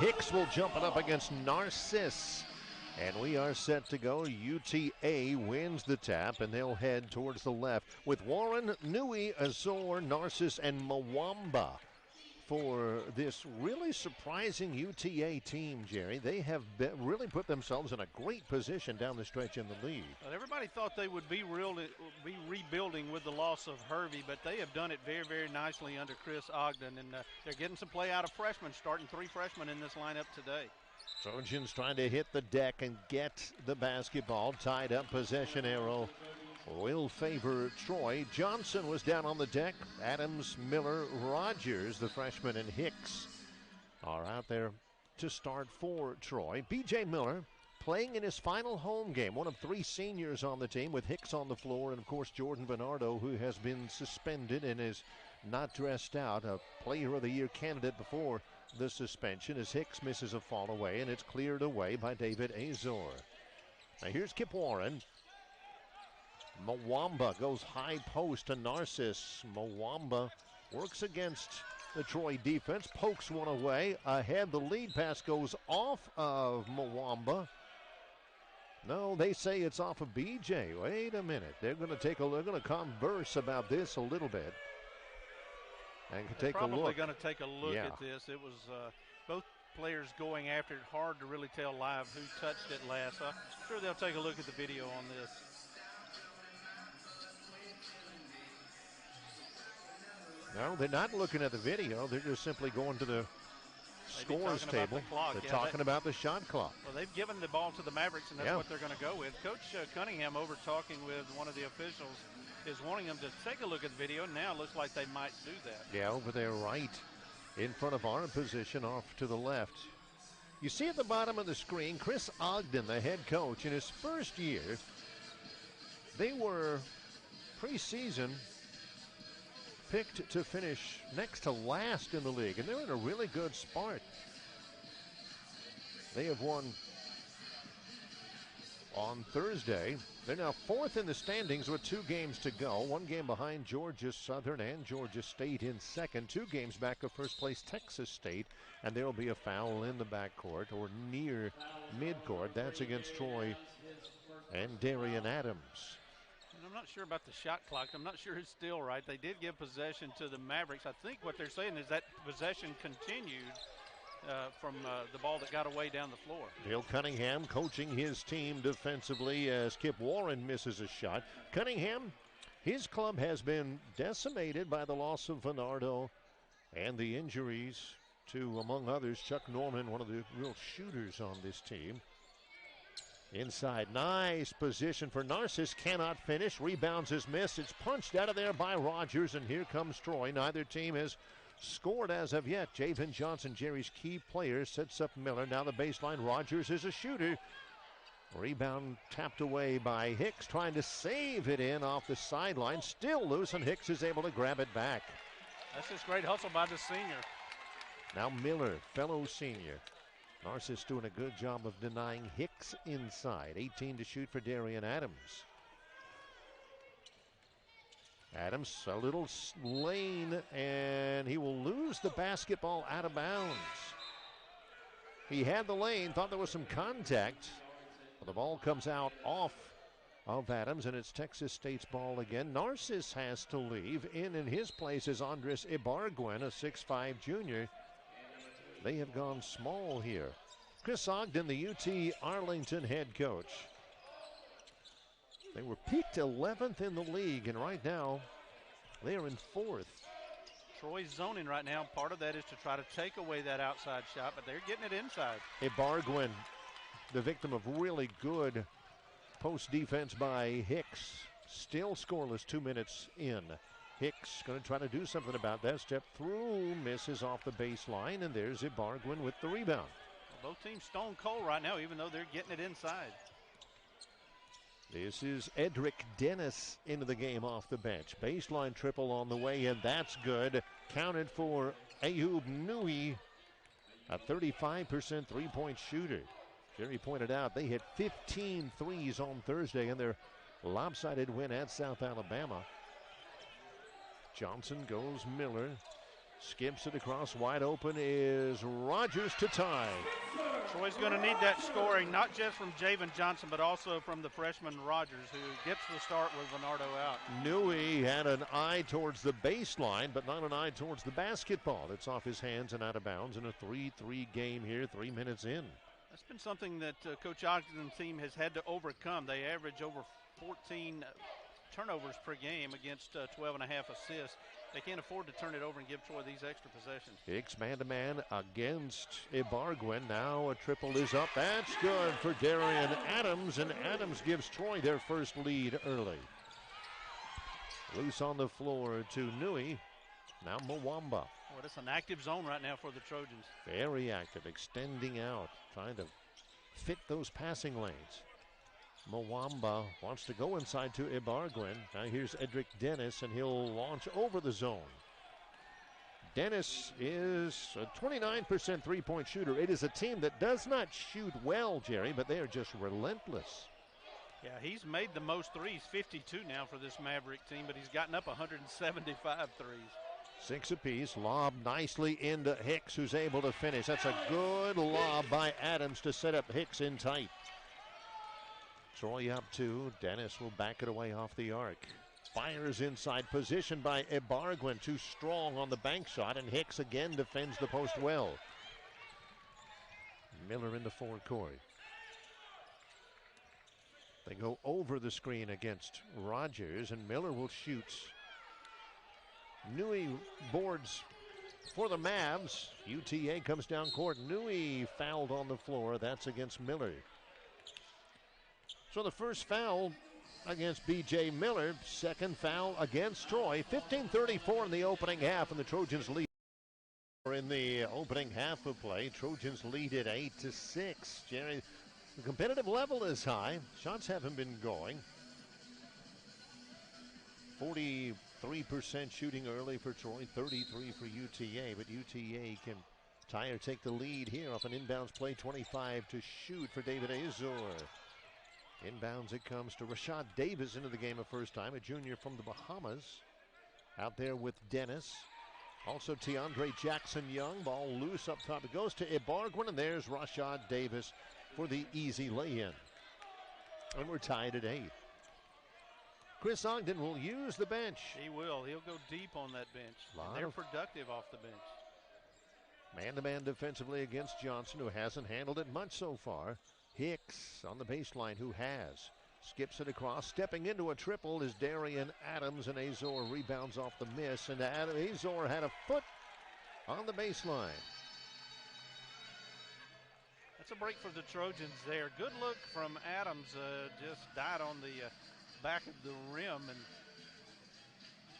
Hicks will jump it up against Narcissus. And we are set to go. UTA wins the tap, and they'll head towards the left with Warren, Nui, Azor, Narcissus, and Mwamba for this really surprising UTA team, Jerry. They have really put themselves in a great position down the stretch in the league. Well, everybody thought they would be rebuilding with the loss of Hervey, but they have done it very, very nicely under Chris Ogden, and they're getting some play out of freshmen, starting 3 freshmen in this lineup today. Trojans trying to hit the deck and get the basketball. Tied up possession arrow will favor Troy. Johnson was down on the deck. Adams, Miller, Rogers, the freshman, and Hicks are out there to start for Troy. B.J. Miller playing in his final home game, one of 3 seniors on the team with Hicks on the floor, and of course Jordan Bernardo, who has been suspended and is not dressed out, a Player of the Year candidate before the suspension, as Hicks misses a fall away, and it's cleared away by David Azor. Now here's Kip Warren. Mwamba goes high post to Narcissus. Mwamba works against the Troy defense, pokes one away. Ahead, the lead pass goes off of Mwamba. No, they say it's off of BJ. Wait a minute. They're going to converse about this a little bit. And take a look. Probably going to take a look at this. It was both players going after it. Hard to really tell live who touched it last. So I'm sure they'll take a look at the video on this. No, they're not looking at the video. They're just simply going to the scores table. They're talking about the shot clock. Well, they've given the ball to the Mavericks, and that's what they're going to go with. Coach Cunningham, over talking with one of the officials, is wanting them to take a look at the video. Now it looks like they might do that. Yeah, over there right in front of our position off to the left. You see at the bottom of the screen, Chris Ogden, the head coach, in his first year, they were preseason picked to finish next to last in the league, and they're in a really good spot. They have won on Thursday. They're now 4th in the standings with 2 games to go. 1 game behind Georgia Southern and Georgia State in second. 2 games back of first place Texas State. And there will be a foul in the backcourt or near midcourt. That's against Troy and Darian Adams. And I'm not sure about the shot clock. I'm not sure it's still right. They did give possession to the Mavericks. I think what they're saying is that possession continued from the ball that got away down the floor. Bill Cunningham coaching his team defensively as Kip Warren misses a shot. Cunningham, his club has been decimated by the loss of Bernardo and the injuries to, among others, Chuck Norman, one of the real shooters on this team. Inside, nice position for Narcissus, cannot finish. Rebounds is missed. It's punched out of there by Rogers, and here comes Troy. Neither team has scored as of yet. Javen Johnson, Jerry's key player, sets up Miller. Now the baseline, Rogers is a shooter. Rebound tapped away by Hicks, trying to save it in off the sideline. Still loose, and Hicks is able to grab it back. That's just great hustle by the senior. Now Miller, fellow senior. Narcissus doing a good job of denying Hicks inside. 18 to shoot for Darian Adams. Adams, a little lane, and he will lose the basketball out of bounds. He had the lane, thought there was some contact, but the ball comes out off of Adams, and it's Texas State's ball again. Narcissus has to leave. In his place is Andres Ibargüen, a 6'5 junior. They have gone small here. Chris Ogden, the UT Arlington head coach. They were peaked 11th in the league, and right now they are in 4th. Troy's zoning right now. Part of that is to try to take away that outside shot, but they're getting it inside. Ibargüen, the victim of really good post defense by Hicks. Still scoreless 2 minutes in. Hicks going to try to do something about that. Step through, misses off the baseline, and there's Ibargüen with the rebound. Well, both teams stone cold right now, even though they're getting it inside. This is Edric Dennis into the game off the bench. Baseline triple on the way, and that's good. Counted for Ayub Nui, a 35% three-point shooter. Jerry pointed out they hit 15 threes on Thursday in their lopsided win at South Alabama. Johnson goes Miller. Skips it across, wide open is Rogers to tie. Troy's going to need that scoring, not just from Javen Johnson, but also from the freshman Rogers, who gets the start with Bernardo out. Newey had an eye towards the baseline, but not an eye towards the basketball. It's off his hands and out of bounds in a 3-3 game here, 3 minutes in. That's been something that Coach Ogden's team has had to overcome. They average over 14 turnovers per game against 12 and a half assists. They can't afford to turn it over and give Troy these extra possessions. Hicks man-to-man against Ibargüen. Now a triple is up. That's good for Darian Adams, and Adams gives Troy their first lead early. Loose on the floor to Newey. Now Mwamba. Well, it's an active zone right now for the Trojans. Very active, extending out, trying to fit those passing lanes. Mwamba wants to go inside to Ibargüen. Now here's Edric Dennis, and he'll launch over the zone. Dennis is a 29% three-point shooter. It is a team that does not shoot well, Jerry, but they are just relentless. Yeah, he's made the most threes, 52 now for this Maverick team, but he's gotten up 175 threes. 6 apiece, lob nicely into Hicks, who's able to finish. That's a good lob by Adams to set up Hicks in tight. Troy up 2. Dennis will back it away off the arc. Fires inside, position by Ibargüen, too strong on the bank shot, and Hicks again defends the post well. Miller in the forecourt. They go over the screen against Rogers, and Miller will shoot. Newey boards for the Mavs. UTA comes down court. Newey fouled on the floor. That's against Miller. So the first foul against B.J. Miller. Second foul against Troy. 15:34 in the opening half, and the Trojans lead. In the opening half of play, Trojans lead at 8-6. Jerry, the competitive level is high. Shots haven't been going. 43% shooting early for Troy, 33 for UTA, but UTA can tie or take the lead here off an inbounds play. 25 to shoot for David Azor. Inbounds it comes to Rashad Davis into the game a first time, a junior from the Bahamas. Out there with Dennis. Also Tiandre Jackson-Young, ball loose up top. It goes to Ibargüen, and there's Rashad Davis for the easy lay-in. And we're tied at 8. Chris Ogden will use the bench. He will. He'll go deep on that bench. They're productive off the bench. Man-to-man defensively against Johnson, who hasn't handled it much so far. Hicks on the baseline, who has. Skips it across. Stepping into a triple is Darian Adams, and Azor rebounds off the miss. And Azor had a foot on the baseline. That's a break for the Trojans there. Good look from Adams. Just died on the back of the rim, and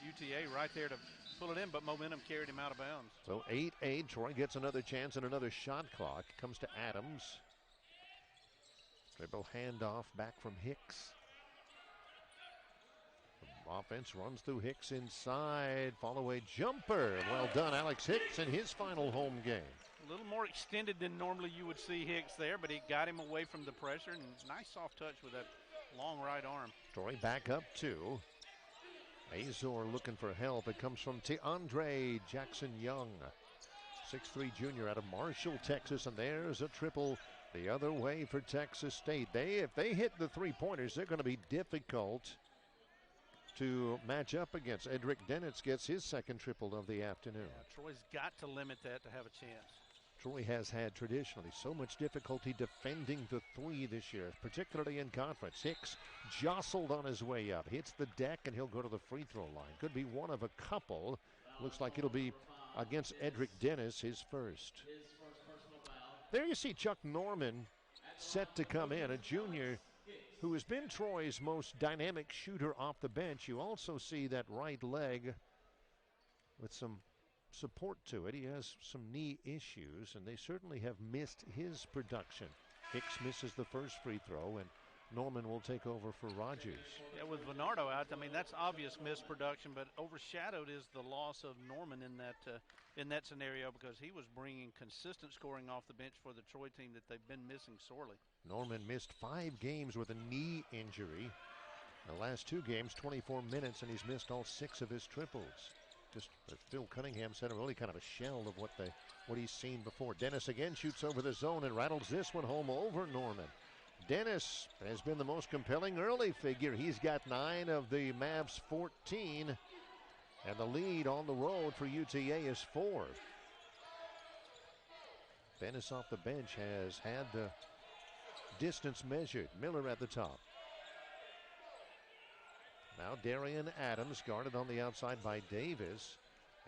UTA right there to pull it in, but momentum carried him out of bounds. So 8-8. Troy gets another chance and another shot clock. Comes to Adams. Dribble handoff back from Hicks. The offense runs through Hicks inside. Fall away jumper. Well done, Alex Hicks, in his final home game. A little more extended than normally you would see Hicks there, but he got him away from the pressure, and nice soft touch with that long right arm. Troy back up 2. Azor looking for help. It comes from Tiandre Jackson-Young, 6'3" junior out of Marshall, Texas, and there's a triple the other way for Texas State. If they hit the three-pointers, they're going to be difficult to match up against. Edric Dennis gets his second triple of the afternoon. Yeah, Troy's got to limit that to have a chance. Troy has had traditionally so much difficulty defending the three this year, particularly in conference. Hicks jostled on his way up, hits the deck, and he'll go to the free throw line. Could be one of a couple. Looks like it'll be against Edric Dennis, his first. There you see Chuck Norman set to come in, a junior who has been Troy's most dynamic shooter off the bench. You also see that right leg with some support to it. He has some knee issues, and they certainly have missed his production. Hicks misses the first free throw, and Norman will take over for Rogers. Yeah, with Bernardo out, I mean, that's obvious missed production, but overshadowed is the loss of Norman in that scenario, because he was bringing consistent scoring off the bench for the Troy team that they've been missing sorely. Norman missed 5 games with a knee injury. The last 2 games, 24 minutes, and he's missed all 6 of his triples. Just as Phil Cunningham said, really kind of a shell of what he's seen before. Dennis again shoots over the zone and rattles this one home over Norman. Dennis has been the most compelling early figure. He's got 9 of the Mavs' 14. And the lead on the road for UTA is 4. Dennis off the bench has had the distance measured. Miller at the top. Now Darian Adams guarded on the outside by Davis.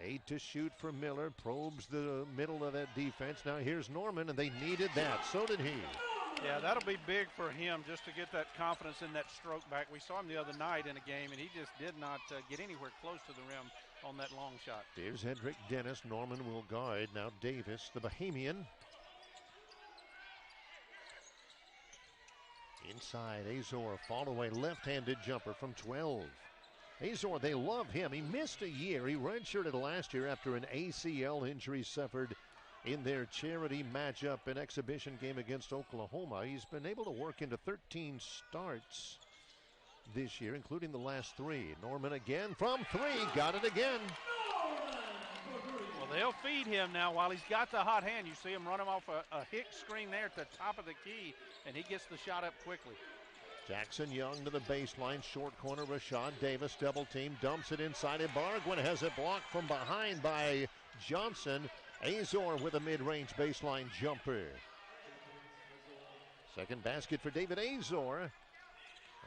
8 to shoot for Miller. Probes the middle of that defense. Now here's Norman, and they needed that. So did he. Yeah, that'll be big for him just to get that confidence in that stroke back. We saw him the other night in a game, and he just did not get anywhere close to the rim on that long shot. Here's Edric Dennis. Norman will guard. Now Davis, the Bahamian. Inside, Azor, fall away, left-handed jumper from 12. Azor, they love him. He missed a year. He redshirted last year after an ACL injury suffered in their charity matchup and exhibition game against Oklahoma. He's been able to work into 13 starts this year, including the last 3. Norman again from 3, got it again. Well, they'll feed him now while he's got the hot hand. You see him run him off a Hicks screen there at the top of the key, and he gets the shot up quickly. Jackson Young to the baseline, short corner, Rashad Davis double team, dumps it inside. Ibargüen has it blocked from behind by Johnson. Azor with a mid-range baseline jumper. Second basket for David Azor.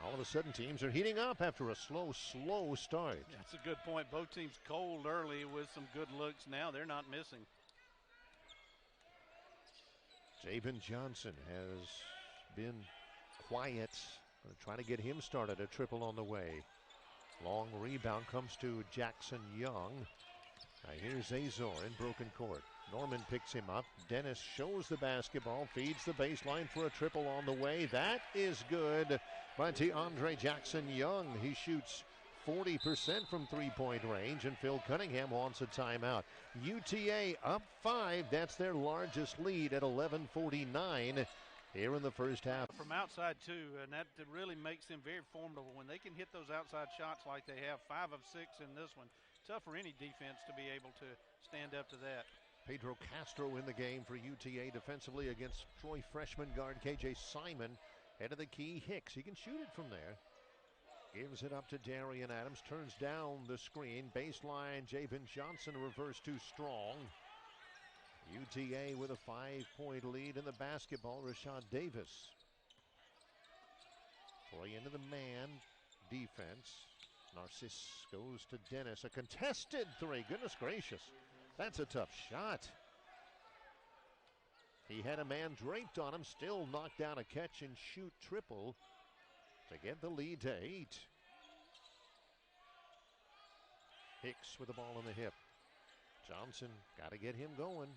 All of a sudden, teams are heating up after a slow start. That's a good point. Both teams cold early with some good looks. Now they're not missing. Jabin Johnson has been quiet. Going to try to get him started. A triple on the way. Long rebound comes to Jackson Young. Now here's Azor in broken court. Norman picks him up. Dennis shows the basketball, feeds the baseline for a triple on the way. That is good by DeAndre Jackson Young. He shoots 40% from three-point range, and Phil Cunningham wants a timeout. UTA up 5. That's their largest lead at 11:49 here in the first half. From outside, too, and that really makes them very formidable. When they can hit those outside shots like they have, 5 of 6 in this one, tough for any defense to be able to stand up to that. Pedro Castro in the game for UTA defensively against Troy freshman guard KJ Simon. Head of the key, Hicks. He can shoot it from there. Gives it up to Darian Adams. Turns down the screen. Baseline, Jabin Johnson, reverse too strong. UTA with a 5-point lead in the basketball. Rashad Davis. Troy into the man defense. Narciss goes to Dennis. A contested 3. Goodness gracious. That's a tough shot. He had a man draped on him, still knocked down a catch and shoot triple to get the lead to 8. Hicks with the ball on the hip. Johnson got to get him going.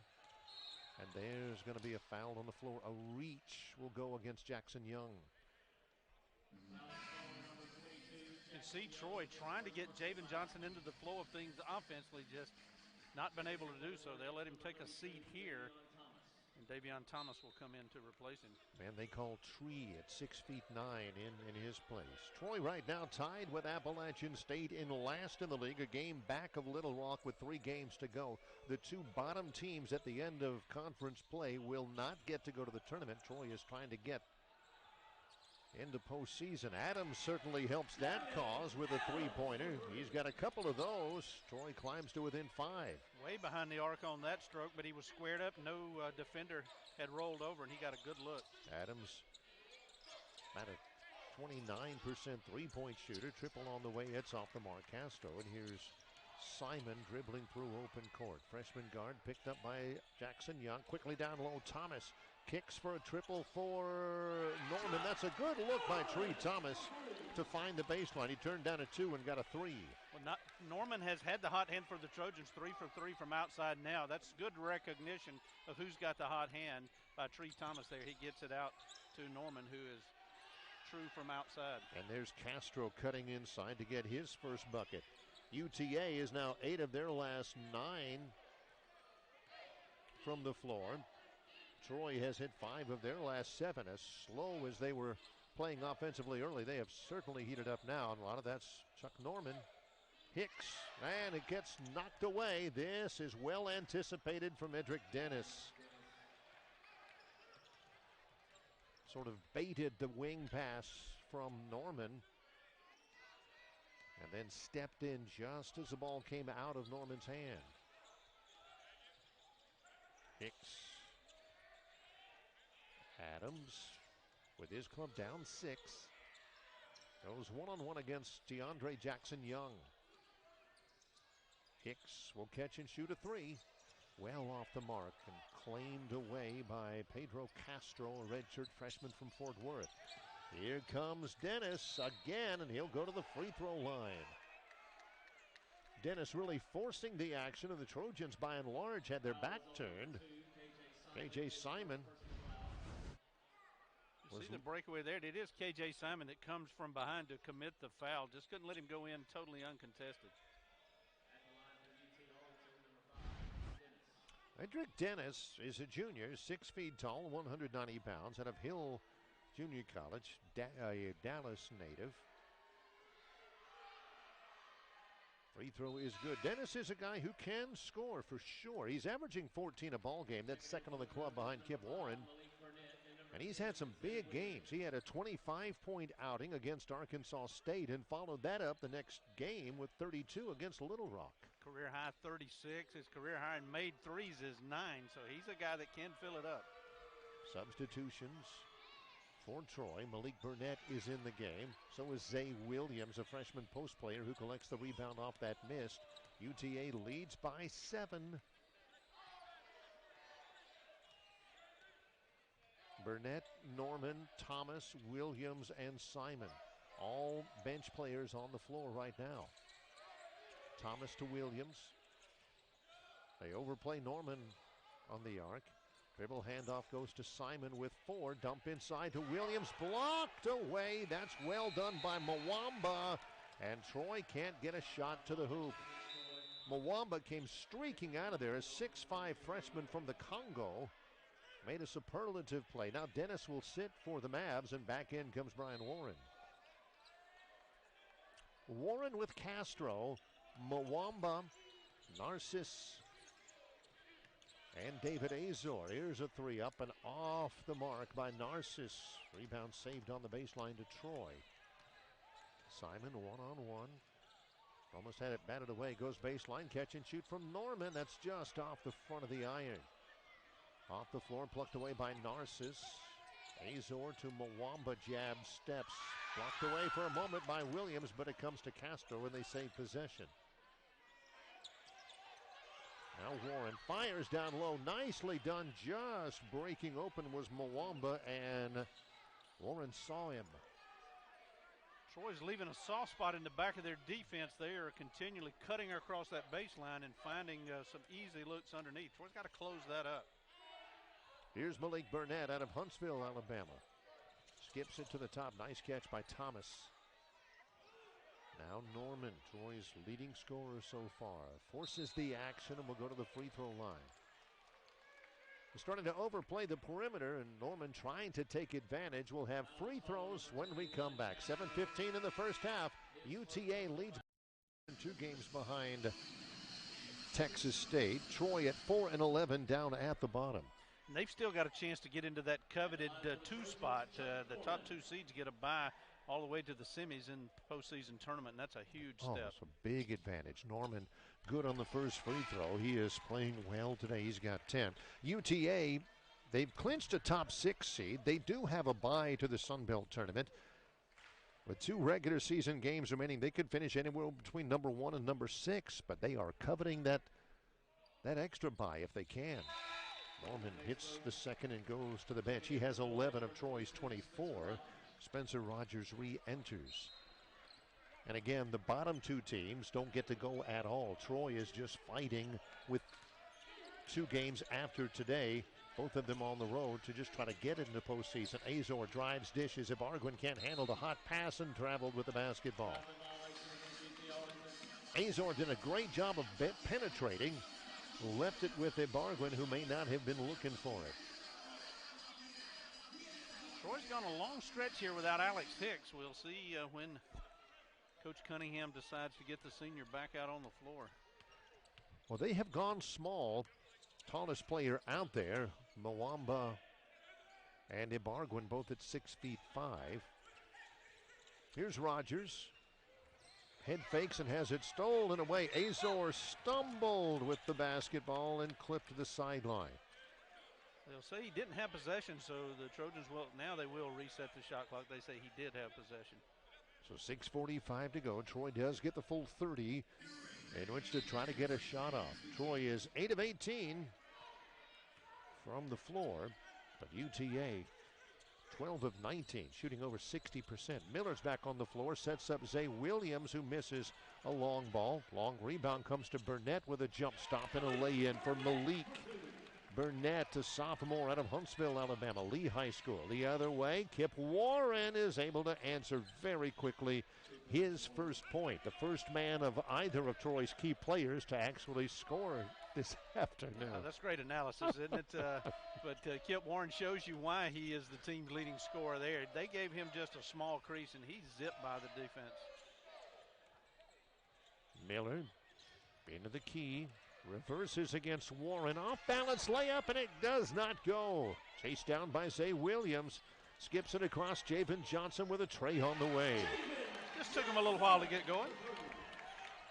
And there's going to be a foul on the floor. A reach will go against Jackson Young. You can see Troy trying to get Jabin Johnson into the flow of things offensively, just not been able to do so. They'll let him take a seat here, and Davion Thomas will come in to replace him. Man, they call Tree at 6'9" in his place. Troy right now tied with Appalachian State in last in the league, a game back of Little Rock with 3 games to go. The 2 bottom teams at the end of conference play will not get to go to the tournament. Troy is trying to get into postseason. Adams certainly helps that cause with a 3-pointer. He's got a couple of those. Troy climbs to within 5. Way behind the arc on that stroke, but he was squared up. No defender had rolled over, and he got a good look. Adams, about a 29% three-point shooter. Triple on the way. It's off the mark. Castro, and here's Simon dribbling through open court. Freshman guard picked up by Jackson Young. Quickly down low, Thomas kicks for a triple for Norman. That's a good look by Tree Thomas to find the baseline. He turned down a 2 and got a 3. Well, Norman has had the hot hand for the Trojans, 3 for 3 from outside now. That's good recognition of who's got the hot hand by Tree Thomas there. He gets it out to Norman, who is true from outside. And there's Castro cutting inside to get his first bucket. UTA is now 8 of their last 9 from the floor. Troy has hit 5 of their last 7. As slow as they were playing offensively early, they have certainly heated up now, and a lot of that's Chuck Norman. Hicks, and it gets knocked away. This is well anticipated from Edric Dennis. Sort of baited the wing pass from Norman, and then stepped in just as the ball came out of Norman's hand. Hicks. Adams, with his club down 6, goes one-on-one against DeAndre Jackson-Young. Hicks will catch and shoot a 3. Well off the mark and claimed away by Pedro Castro, a redshirt freshman from Fort Worth. Here comes Dennis again, and he'll go to the free throw line. Dennis really forcing the action, and the Trojans by and large had their back turned. KJ Simon. You see the breakaway there. It is KJ Simon that comes from behind to commit the foul. Just couldn't let him go in totally uncontested. Edric Dennis is a junior, 6 feet tall, 190 pounds, out of Hill Junior College, a Dallas native. Free throw is good. Dennis is a guy who can score for sure. He's averaging 14 a ball game. That's second on the club behind Kip Warren. And he's had some big games. He had a 25-point outing against Arkansas State and followed that up the next game with 32 against Little Rock. Career high 36. His career high in made threes is 9, so he's a guy that can fill it up. Substitutions for Troy. Malik Burnett is in the game. So is Zay Williams, a freshman post player who collects the rebound off that miss. UTA leads by 7. Burnett, Norman, Thomas, Williams, and Simon. All bench players on the floor right now. Thomas to Williams. They overplay Norman on the arc. Dribble handoff goes to Simon with 4. Dump inside to Williams. Blocked away. That's well done by Mwamba. And Troy can't get a shot to the hoop. Mwamba came streaking out of there. A 6'5" freshman from the Congo. Made a superlative play. Now Dennis will sit for the Mavs, and back in comes Brian Warren. Warren with Castro, Mwamba, Narcissus, and David Azor. Here's a 3 up and off the mark by Narcissus. Rebound saved on the baseline to Troy. Simon one-on-one. Almost had it batted away. Goes baseline. Catch and shoot from Norman. That's just off the front of the iron. Off the floor, plucked away by Narcissus. Azor to Mwamba, jab, steps. Blocked away for a moment by Williams, but it comes to Castro and they save possession. Now Warren fires down low. Nicely done. Just breaking open was Mwamba, and Warren saw him. Troy's leaving a soft spot in the back of their defense. They are continually cutting across that baseline and finding some easy looks underneath. Troy's got to close that up. Here's Malik Burnett out of Huntsville, Alabama. Skips it to the top. Nice catch by Thomas. Now Norman, Troy's leading scorer so far, forces the action and will go to the free throw line. They're starting to overplay the perimeter, and Norman trying to take advantage. Will have free throws when we come back. 7:15 in the first half. UTA leads 2 games behind Texas State. Troy at 4-11 down at the bottom. And they've still got a chance to get into that coveted 2 spot. The top 2 seeds get a bye all the way to the semis in postseason tournament, and that's a huge step. It's a big advantage. Norman good on the first free throw. He is playing well today. He's got 10. UTA, they've clinched a top 6 seed. They do have a bye to the Sun Belt tournament. With 2 regular season games remaining, they could finish anywhere between number 1 and number 6, but they are coveting that extra bye if they can. Norman hits the second and goes to the bench. He has 11 of Troy's 24. Spencer Rogers re-enters. And again, the bottom 2 teams don't get to go at all. Troy is just fighting with 2 games after today, both of them on the road, to just try to get into postseason. Azor drives, dishes. Ibargüen can't handle the hot pass and traveled with the basketball. Azor did a great job of penetrating. Left it with Ibargüen, who may not have been looking for it. Troy's gone a long stretch here without Alex Hicks. We'll see when Coach Cunningham decides to get the senior back out on the floor. Well, they have gone small. Tallest player out there, Mwamba and Ibarguen, both at 6'5". Here's Rogers. Head fakes and has it stolen away. Azor stumbled with the basketball and clipped to the sideline. They'll say he didn't have possession, so the Trojans now they will reset the shot clock. They say he did have possession. So 6:45 to go. Troy does get the full 30 in which to try to get a shot off. Troy is 8 of 18 from the floor, but UTA 12 of 19, shooting over 60%. Miller's back on the floor, sets up Zay Williams, who misses a long ball. Long rebound comes to Burnett with a jump stop and a lay-in for Malik Burnett, a sophomore out of Huntsville, Alabama, Lee High School. The other way, Kip Warren is able to answer very quickly his first point. The first man of either of Troy's key players to actually score this afternoon. That's great analysis, isn't it? But Kip Warren shows you why he is the team's leading scorer there. They gave him just a small crease, and he's zipped by the defense. Miller into the key. Reverses against Warren. Off-balance layup, and it does not go. Chased down by Zay Williams. Skips it across. Javen Johnson with a tray on the way. Just took him a little while to get going.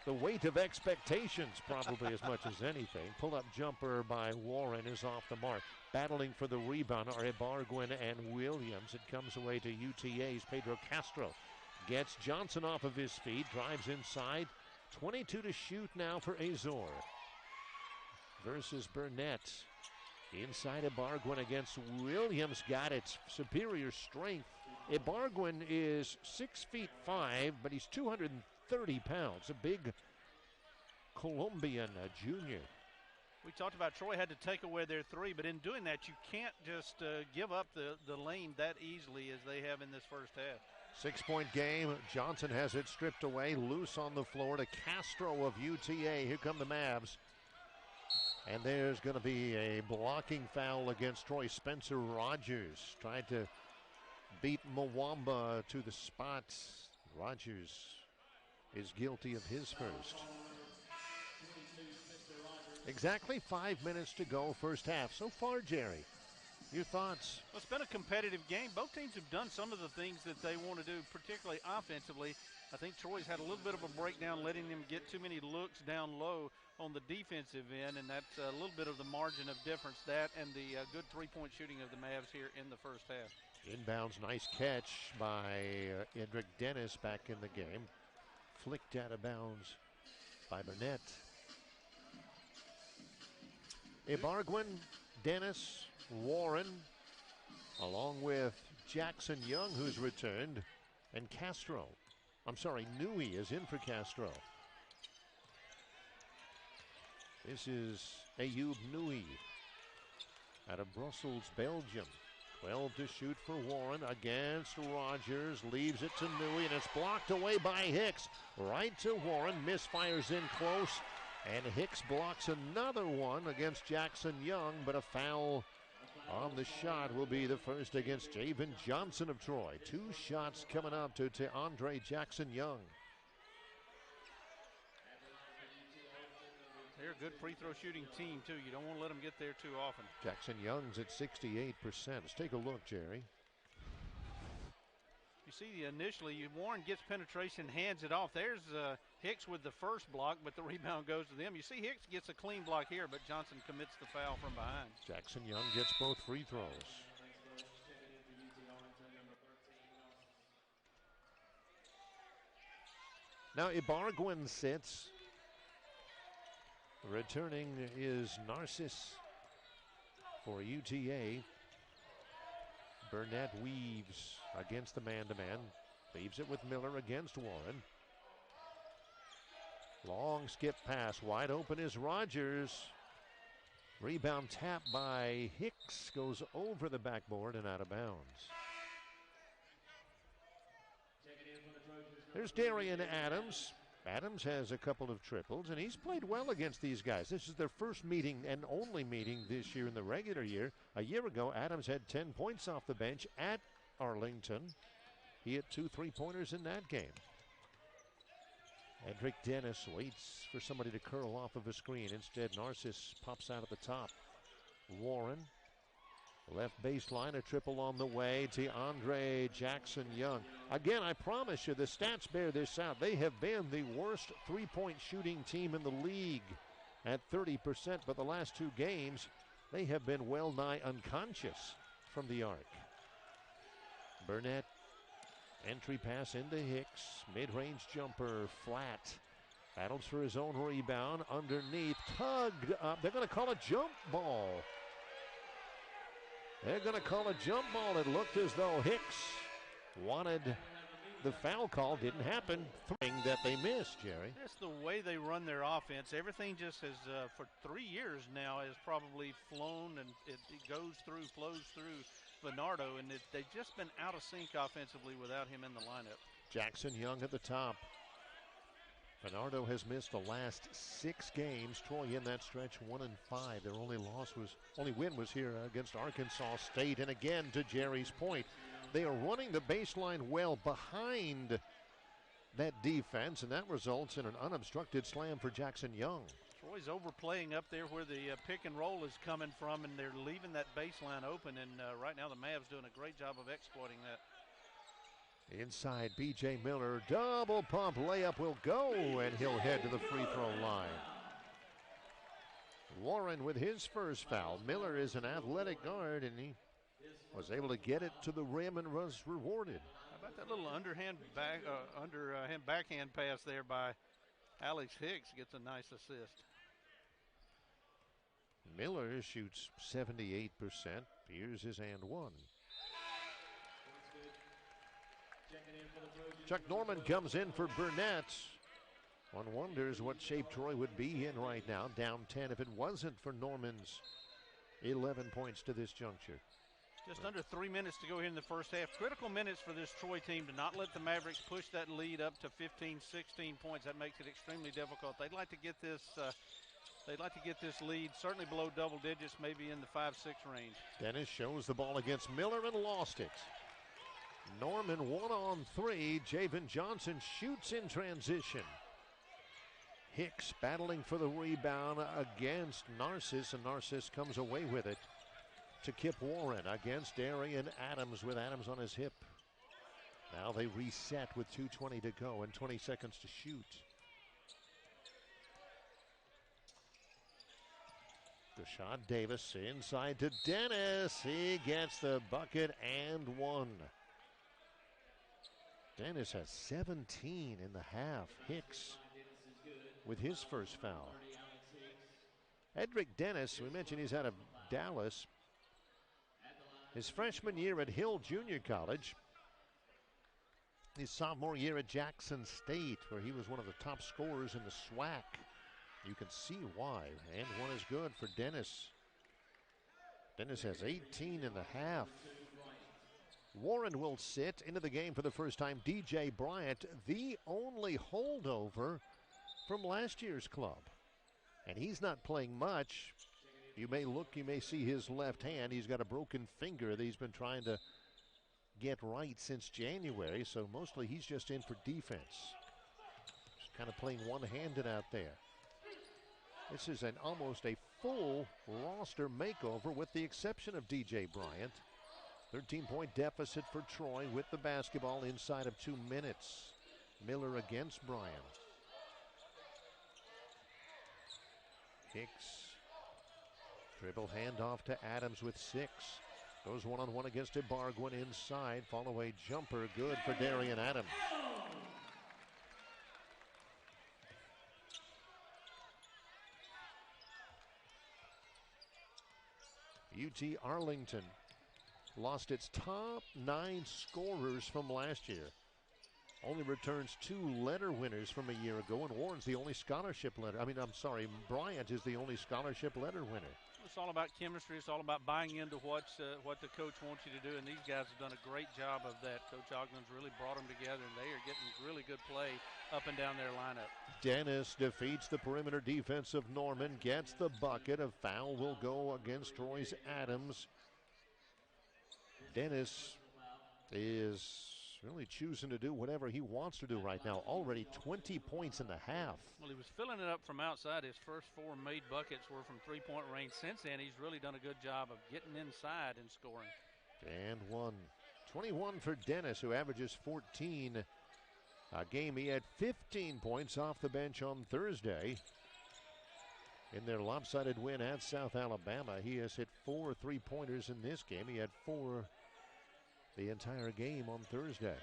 The weight of expectations, probably as much as anything. Pull-up jumper by Warren is off the mark. Battling for the rebound are Ibarguen and Williams. It comes away to UTA's Pedro Castro. Gets Johnson off of his feet. Drives inside. 22 to shoot now for Azor. Versus Burnett. Inside Ibarguen against Williams. Got it. Superior strength. Ibarguen is 6'5", but he's 230 pounds. A big Colombian junior. We talked about Troy had to take away their three, but in doing that, you can't just give up the lane that easily as they have in this first half. 6-point game. Johnson has it stripped away. Loose on the floor to Castro of UTA. Here come the Mavs. And there's going to be a blocking foul against Troy. Spencer Rogers tried to beat Mwamba to the spot. Rogers is guilty of his first. Exactly 5 minutes to go, first half. So far, Jerry, your thoughts? Well, it's been a competitive game. Both teams have done some of the things that they want to do, particularly offensively. I think Troy's had a little bit of a breakdown, letting them get too many looks down low on the defensive end, and that's a little bit of the margin of difference, that and the good three-point shooting of the Mavs here in the first half. Inbounds, nice catch by Edric Dennis back in the game. Flicked out of bounds by Burnett. Ibarguen, Dennis, Warren, along with Jackson Young, who's returned, and Castro. I'm sorry, Nui is in for Castro. This is Ayoub Nui out of Brussels, Belgium. 12 to shoot for Warren against Rogers. Leaves it to Nui, and it's blocked away by Hicks. Right to Warren. Misfires in close. And Hicks blocks another one against Jackson Young, but a foul on the shot will be the first against Javen Johnson of Troy. 2 shots coming up to Andre Jackson Young. They're a good free throw shooting team, too. You don't want to let them get there too often. Jackson Young's at 68%. Let's take a look, Jerry. You see, initially, Warren gets penetration, hands it off. There's Hicks with the first block, but the rebound goes to them. You see Hicks gets a clean block here, but Johnson commits the foul from behind. Jackson Young gets both free throws. Now Ibarguen sits. Returning is Narcissus for UTA. Burnett weaves against the man-to-man. Leaves it with Miller against Warren. Long skip pass. Wide open is Rogers. Rebound tap by Hicks. Goes over the backboard and out of bounds. There's Darian Adams. Adams has a couple of triples, and he's played well against these guys. This is their first meeting and only meeting this year in the regular year. A year ago, Adams had 10 points off the bench at Arlington. He hit 2 3-pointers in that game. Edric Dennis waits for somebody to curl off of a screen. Instead, Narcissus pops out at the top. Warren, left baseline, a triple on the way. DeAndre Jackson Young. Again, I promise you, the stats bear this out. They have been the worst three-point shooting team in the league at 30%, but the last two games, they have been well nigh unconscious from the arc. Burnett, entry pass into Hicks. Mid-range jumper, flat. Battles for his own rebound. Underneath, tugged up. They're going to call a jump ball. They're going to call a jump ball. It looked as though Hicks wanted the foul call. Didn't happen. Thing that they missed, Jerry. That's the way they run their offense. Everything just has, for 3 years now, has probably flown, and it goes through, flows through Bernardo, and they've just been out of sync offensively without him in the lineup. Jackson Young at the top. Bernardo has missed the last 6 games. Troy in that stretch 1-5. Their only win was here against Arkansas State. And again, to Jerry's point, they are running the baseline well behind that defense, and that results in an unobstructed slam for Jackson Young. Troy's overplaying up there where the pick and roll is coming from, and they're leaving that baseline open. And right now the Mavs doing a great job of exploiting that. Inside, B.J. Miller, double pump layup will go, and he'll head to the free throw line. Warren with his first foul. Miller is an athletic guard, and he was able to get it to the rim and was rewarded. How about that little underhand backhand pass there by Alex Hicks? Gets a nice assist. Miller shoots 78%. Here's his and one. Chuck Norman comes in for Burnett. One wonders what shape Troy would be in right now. Down 10 if it wasn't for Norman's 11 points to this juncture. Just under 3 minutes to go here in the first half. Critical minutes for this Troy team to not let the Mavericks push that lead up to 15, 16 points. That makes it extremely difficult. They'd like to get this lead certainly below double digits, maybe in the 5-6 range. Dennis shows the ball against Miller and lost it. Norman 1-on-3. Javen Johnson shoots in transition. Hicks battling for the rebound against Narcissus, and Narcissus comes away with it to Kip Warren against Darian Adams, with Adams on his hip. Now they reset with 2:20 to go and 20 seconds to shoot. Rashad Davis inside to Dennis. He gets the bucket and one. Dennis has 17 in the half. Hicks with his first foul. Edric Dennis, we mentioned he's out of Dallas. His freshman year at Hill Junior College. His sophomore year at Jackson State, where he was one of the top scorers in the SWAC. You can see why. And one is good for Dennis. Dennis has 18 in the half. Warren will sit into the game for the first time. DJ Bryant, the only holdover from last year's club. And he's not playing much. You may see his left hand. He's got a broken finger that he's been trying to get right since January. So mostly he's just in for defense. Just kind of playing one-handed out there. This is almost a full roster makeover with the exception of DJ Bryant. 13-point deficit for Troy with the basketball inside of 2 minutes. Miller against Bryant. Hicks. Dribble handoff to Adams with 6. Goes one-on-one against Ibargüen inside. Fall-away jumper good for Darian Adams. UT Arlington lost its top 9 scorers from last year. Only returns 2 letter winners from a year ago, and Warren's the only scholarship letter. Bryant is the only scholarship letter winner. It's all about chemistry. It's all about buying into what the coach wants you to do, and these guys have done a great job of that. Coach Ogden's really brought them together, and they are getting really good play up and down their lineup. Dennis defeats the perimeter defense of Norman, gets the bucket. A foul will go against Troy's Adams. Dennis is really choosing to do whatever he wants to do right now. Already 20 points in the half. Well, he was filling it up from outside. His first 4 made buckets were from three-point range. Since then, he's really done a good job of getting inside and scoring. And 21 for Dennis, who averages 14 a game. He had 15 points off the bench on Thursday. In their lopsided win at South Alabama, he has hit 4 3-pointers in this game. He had 4 the entire game on Thursday.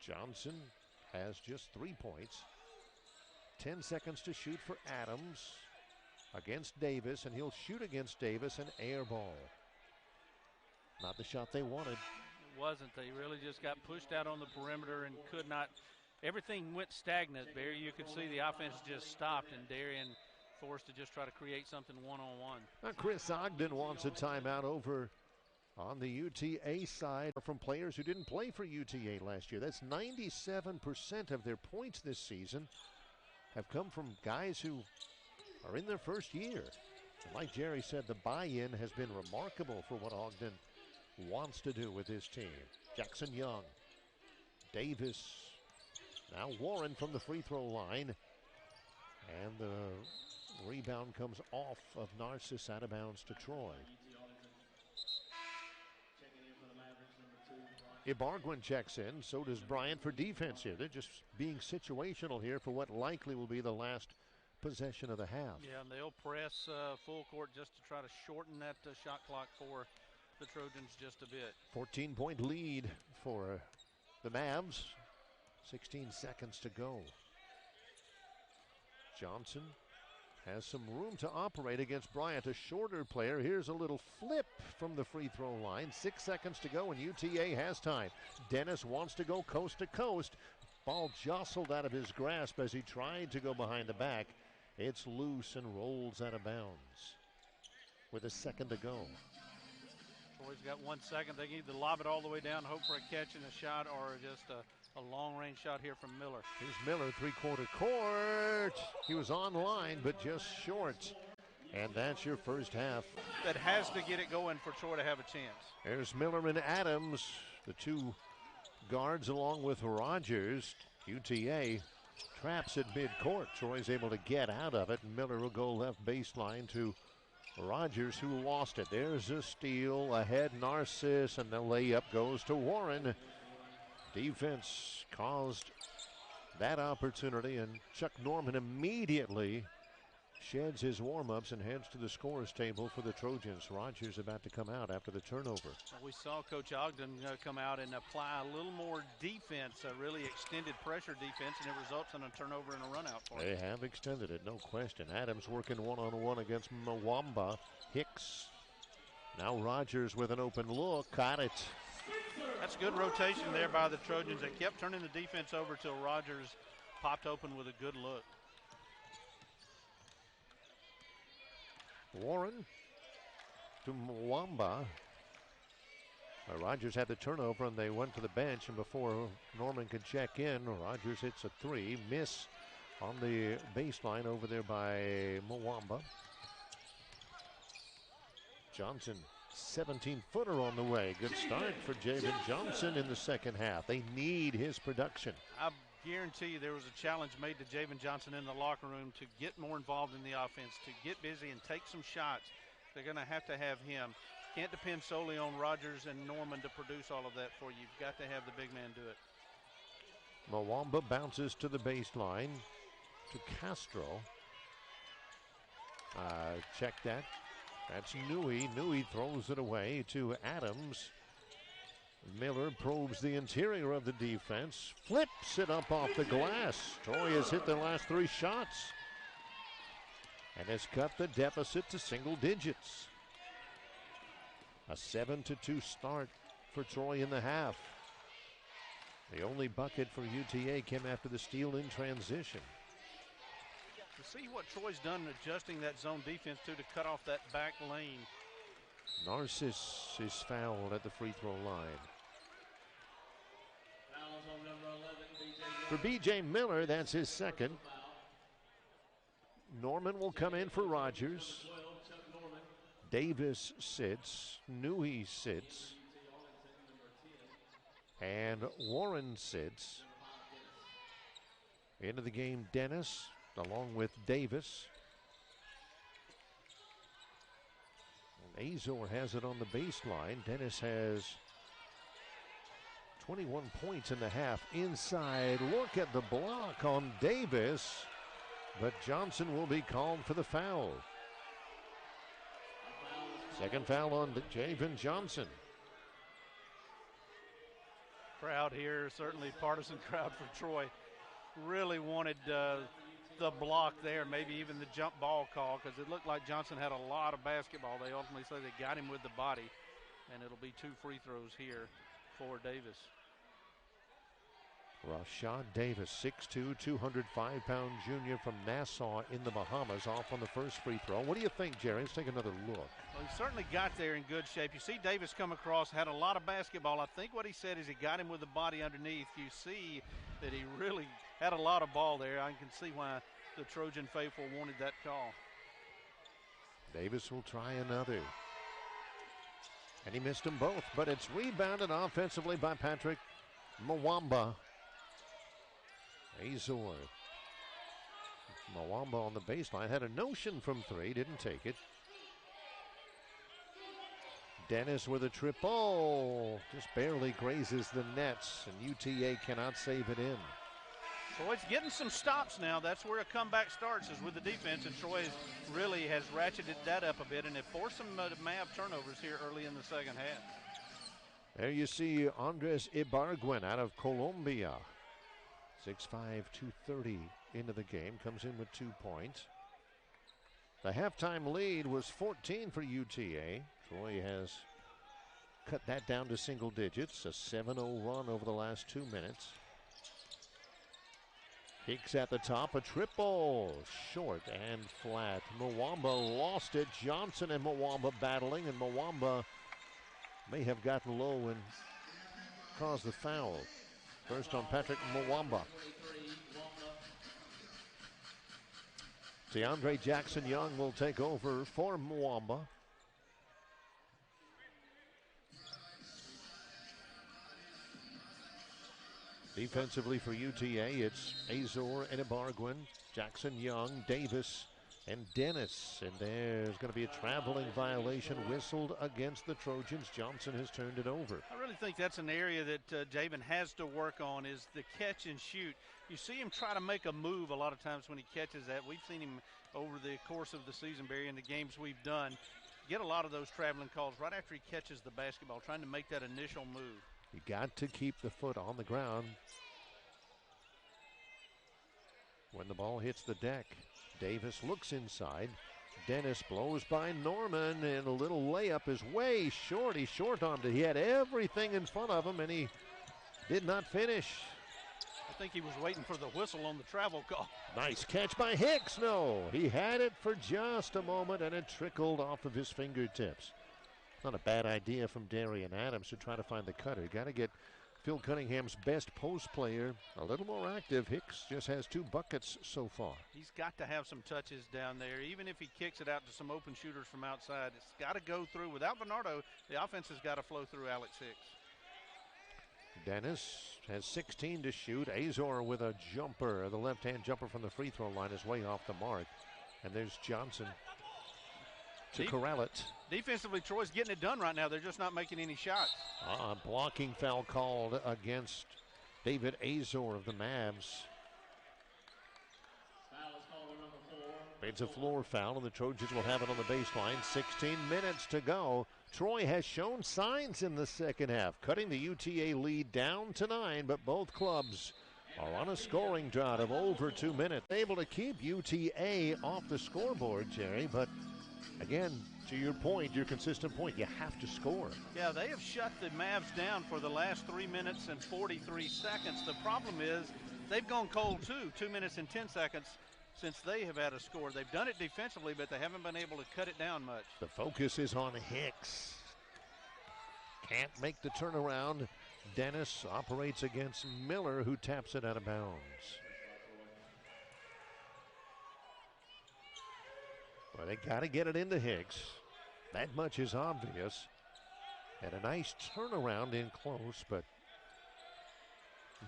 Johnson has just 3 points. 10 seconds to shoot for Adams against Davis, and he'll shoot against Davis, an air ball. Not the shot they wanted. It wasn't. They really just got pushed out on the perimeter and could not. Everything went stagnant, Barry. You could see the offense just stopped, and Darien forced to just try to create something one-on-one. Now Chris Ogden wants a timeout over on the UTA side from players who didn't play for UTA last year. That's 97% of their points this season have come from guys who are in their first year. And like Jerry said, the buy-in has been remarkable for what Ogden wants to do with his team. Jackson Young, Davis, now Warren from the free throw line. And the rebound comes off of Narcissus, out of bounds to Troy. Ibarguen checks in, so does Bryant for defense here. They're just being situational here for what likely will be the last possession of the half. Yeah, and they'll press full court just to try to shorten that shot clock for the Trojans just a bit. 14-point lead for the Mavs. 16 seconds to go. Johnson has some room to operate against Bryant, a shorter player. Here's a little flip from the free throw line. 6 seconds to go, and UTA has time. Dennis wants to go coast to coast. Ball jostled out of his grasp as he tried to go behind the back. It's loose and rolls out of bounds with a second to go. Troy's got 1 second. They can either lob it all the way down, hope for a catch and a shot, or just a long-range shot here from Miller. Here's Miller, three-quarter court. He was on line, but just short. And that's your first half. That has to get it going for Troy to have a chance. There's Miller and Adams, the two guards along with Rogers. UTA traps at midcourt. Troy's able to get out of it. Miller will go left baseline to Rogers, who lost it. There's a steal ahead, Narcissus, and the layup goes to Warren. Defense caused that opportunity, and Chuck Norman immediately sheds his warm-ups and heads to the scorer's table for the Trojans. Rogers about to come out after the turnover. We saw Coach Ogden come out and apply a little more defense, a really extended pressure defense, and it results in a turnover and a run-out for They him. have extended it, no question. Adams working one-on-one against Mwamba. Hicks. Now Rogers with an open look. Got it. That's good rotation there by the Trojans. They kept turning the defense over till Rogers popped open with a good look. Warren to Mwamba. Rogers had the turnover and they went to the bench, and before Norman could check in, Rogers hits a three. Miss on the baseline over there by Mwamba. Johnson, 17-footer on the way. Good start for Javen Johnson in the second half. They need his production. I guarantee you there was a challenge made to Javen Johnson in the locker room to get more involved in the offense, to get busy and take some shots. They're going to have him. Can't depend solely on Rogers and Norman to produce all of that for you. You've got to have the big man do it. Mwamba bounces to the baseline to Castro. Check that. That's Newey. Newey throws it away to Adams. Miller probes the interior of the defense, flips it up off the glass. Troy has hit their last 3 shots and has cut the deficit to single digits. A 7-2 start for Troy in the half. The only bucket for UTA came after the steal in transition. To see what Troy's done adjusting that zone defense to cut off that back lane. Narcissus is fouled at the free throw line. For B.J. Miller, that's his second. Norman will come in for Rogers. Davis sits. Newey sits. And Warren sits. Into the game, Dennis, along with Davis. And Azor has it on the baseline. Dennis has 21 points in the half. Inside, look at the block on Davis. But Johnson will be called for the foul. Second foul on Javen Johnson. Crowd here, certainly partisan crowd for Troy. Really wanted the block there, maybe even the jump ball call, because it looked like Johnson had a lot of basketball. They ultimately say they got him with the body, and it'll be 2 free throws here for Davis. Rashad Davis, 6'2", 205-pound junior from Nassau in the Bahamas, off on the first free throw. What do you think, Jerry? Let's take another look. Well, he certainly got there in good shape. You see Davis come across, had a lot of basketball. I think what he said is he got him with the body underneath. You see that he really had a lot of ball there. I can see why the Trojan faithful wanted that call. Davis will try another. And he missed them both, but it's rebounded offensively by Patrick Mwamba. Azor. Mwamba on the baseline had a notion from 3, didn't take it. Dennis with a triple, just barely grazes the nets, and UTA cannot save it in. Troy's getting some stops now. That's where a comeback starts, is with the defense, and Troy really has ratcheted that up a bit, and it forced some Mav turnovers here early in the second half. There you see Andres Ibargüen out of Colombia. 6'5", 230 into the game, comes in with 2 points. The halftime lead was 14 for UTA. Troy has cut that down to single digits, a 7-0 run over the last 2 minutes. Hicks at the top, a triple, short and flat. Mwamba lost it. Johnson and Mwamba battling, and Mwamba may have gotten low and caused the foul. First on Patrick Mwamba. DeAndre Jackson-Young will take over for Mwamba. Defensively for UTA, it's Azor and Ibargüen, Jackson-Young, Davis, and Dennis. And there's going to be a traveling violation whistled against the Trojans. Johnson has turned it over. I really think that's an area that Javen has to work on, is the catch and shoot. You see him try to make a move a lot of times when he catches that. We've seen him over the course of the season, Barry, in the games we've done, get a lot of those traveling calls right after he catches the basketball, trying to make that initial move. You got to keep the foot on the ground when the ball hits the deck. Davis looks inside. Dennis blows by Norman, and a little layup is way short. He short-armed it. He had everything in front of him, and he did not finish. I think he was waiting for the whistle on the travel call. Nice catch by Hicks. No, he had it for just a moment, and it trickled off of his fingertips. Not a bad idea from Darian Adams to try to find the cutter. Got to get Phil Cunningham's best post player a little more active. Hicks just has 2 buckets so far. He's got to have some touches down there. Even if he kicks it out to some open shooters from outside, it's got to go through. Without Bernardo, the offense has got to flow through Alex Hicks. Dennis has 16 to shoot. Azor with a jumper. The left-hand jumper from the free throw line is way off the mark. And there's Johnson to corral it. Defensively, Troy's getting it done right now. They're just not making any shots. Blocking foul called against David Azor of the Mavs. It's a floor foul, and the Trojans will have it on the baseline. 16 minutes to go. Troy has shown signs in the second half, cutting the UTA lead down to 9, but both clubs are on a scoring drought of over 2 minutes. Able to keep UTA off the scoreboard, Jerry, but again, to your point, your consistent point, you have to score. Yeah, they have shut the Mavs down for the last 3 minutes and 43 seconds. The problem is they've gone cold too, 2 minutes and 10 seconds since they have had a score. They've done it defensively, but they haven't been able to cut it down much. The focus is on Hicks. Can't make the turnaround. Dennis operates against Miller, who taps it out of bounds. Well, they got to get it into Hicks. That much is obvious. And a nice turnaround in close, but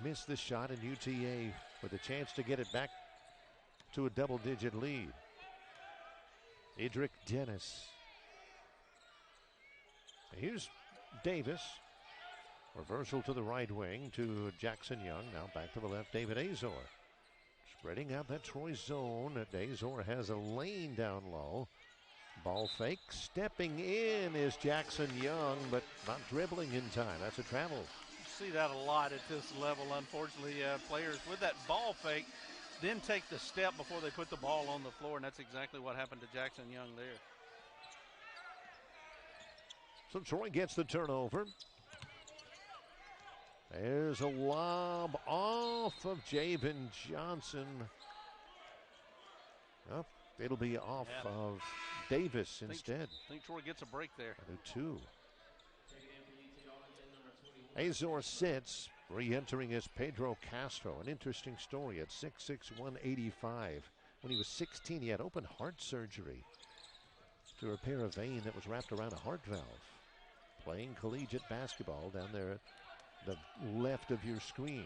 missed the shot, and UTA with a chance to get it back to a double-digit lead. Edric Dennis. Here's Davis. Reversal to the right wing to Jackson Young. Now back to the left, David Azor. Spreading out that Troy zone. Azor has a lane down low. Ball fake. Stepping in is Jackson Young, but not dribbling in time. That's a travel. You see that a lot at this level, unfortunately. Players with that ball fake then take the step before they put the ball on the floor, and that's exactly what happened to Jackson Young there. So Troy gets the turnover. There's a lob off of Javen Johnson. Oh, it'll be off of Davis instead. I think Troy gets a break there. I do too. Azor sits. Re-entering is Pedro Castro. An interesting story at 6'6", 185. When he was 16, he had open heart surgery to repair a vein that was wrapped around a heart valve. Playing collegiate basketball down there at the left of your screen.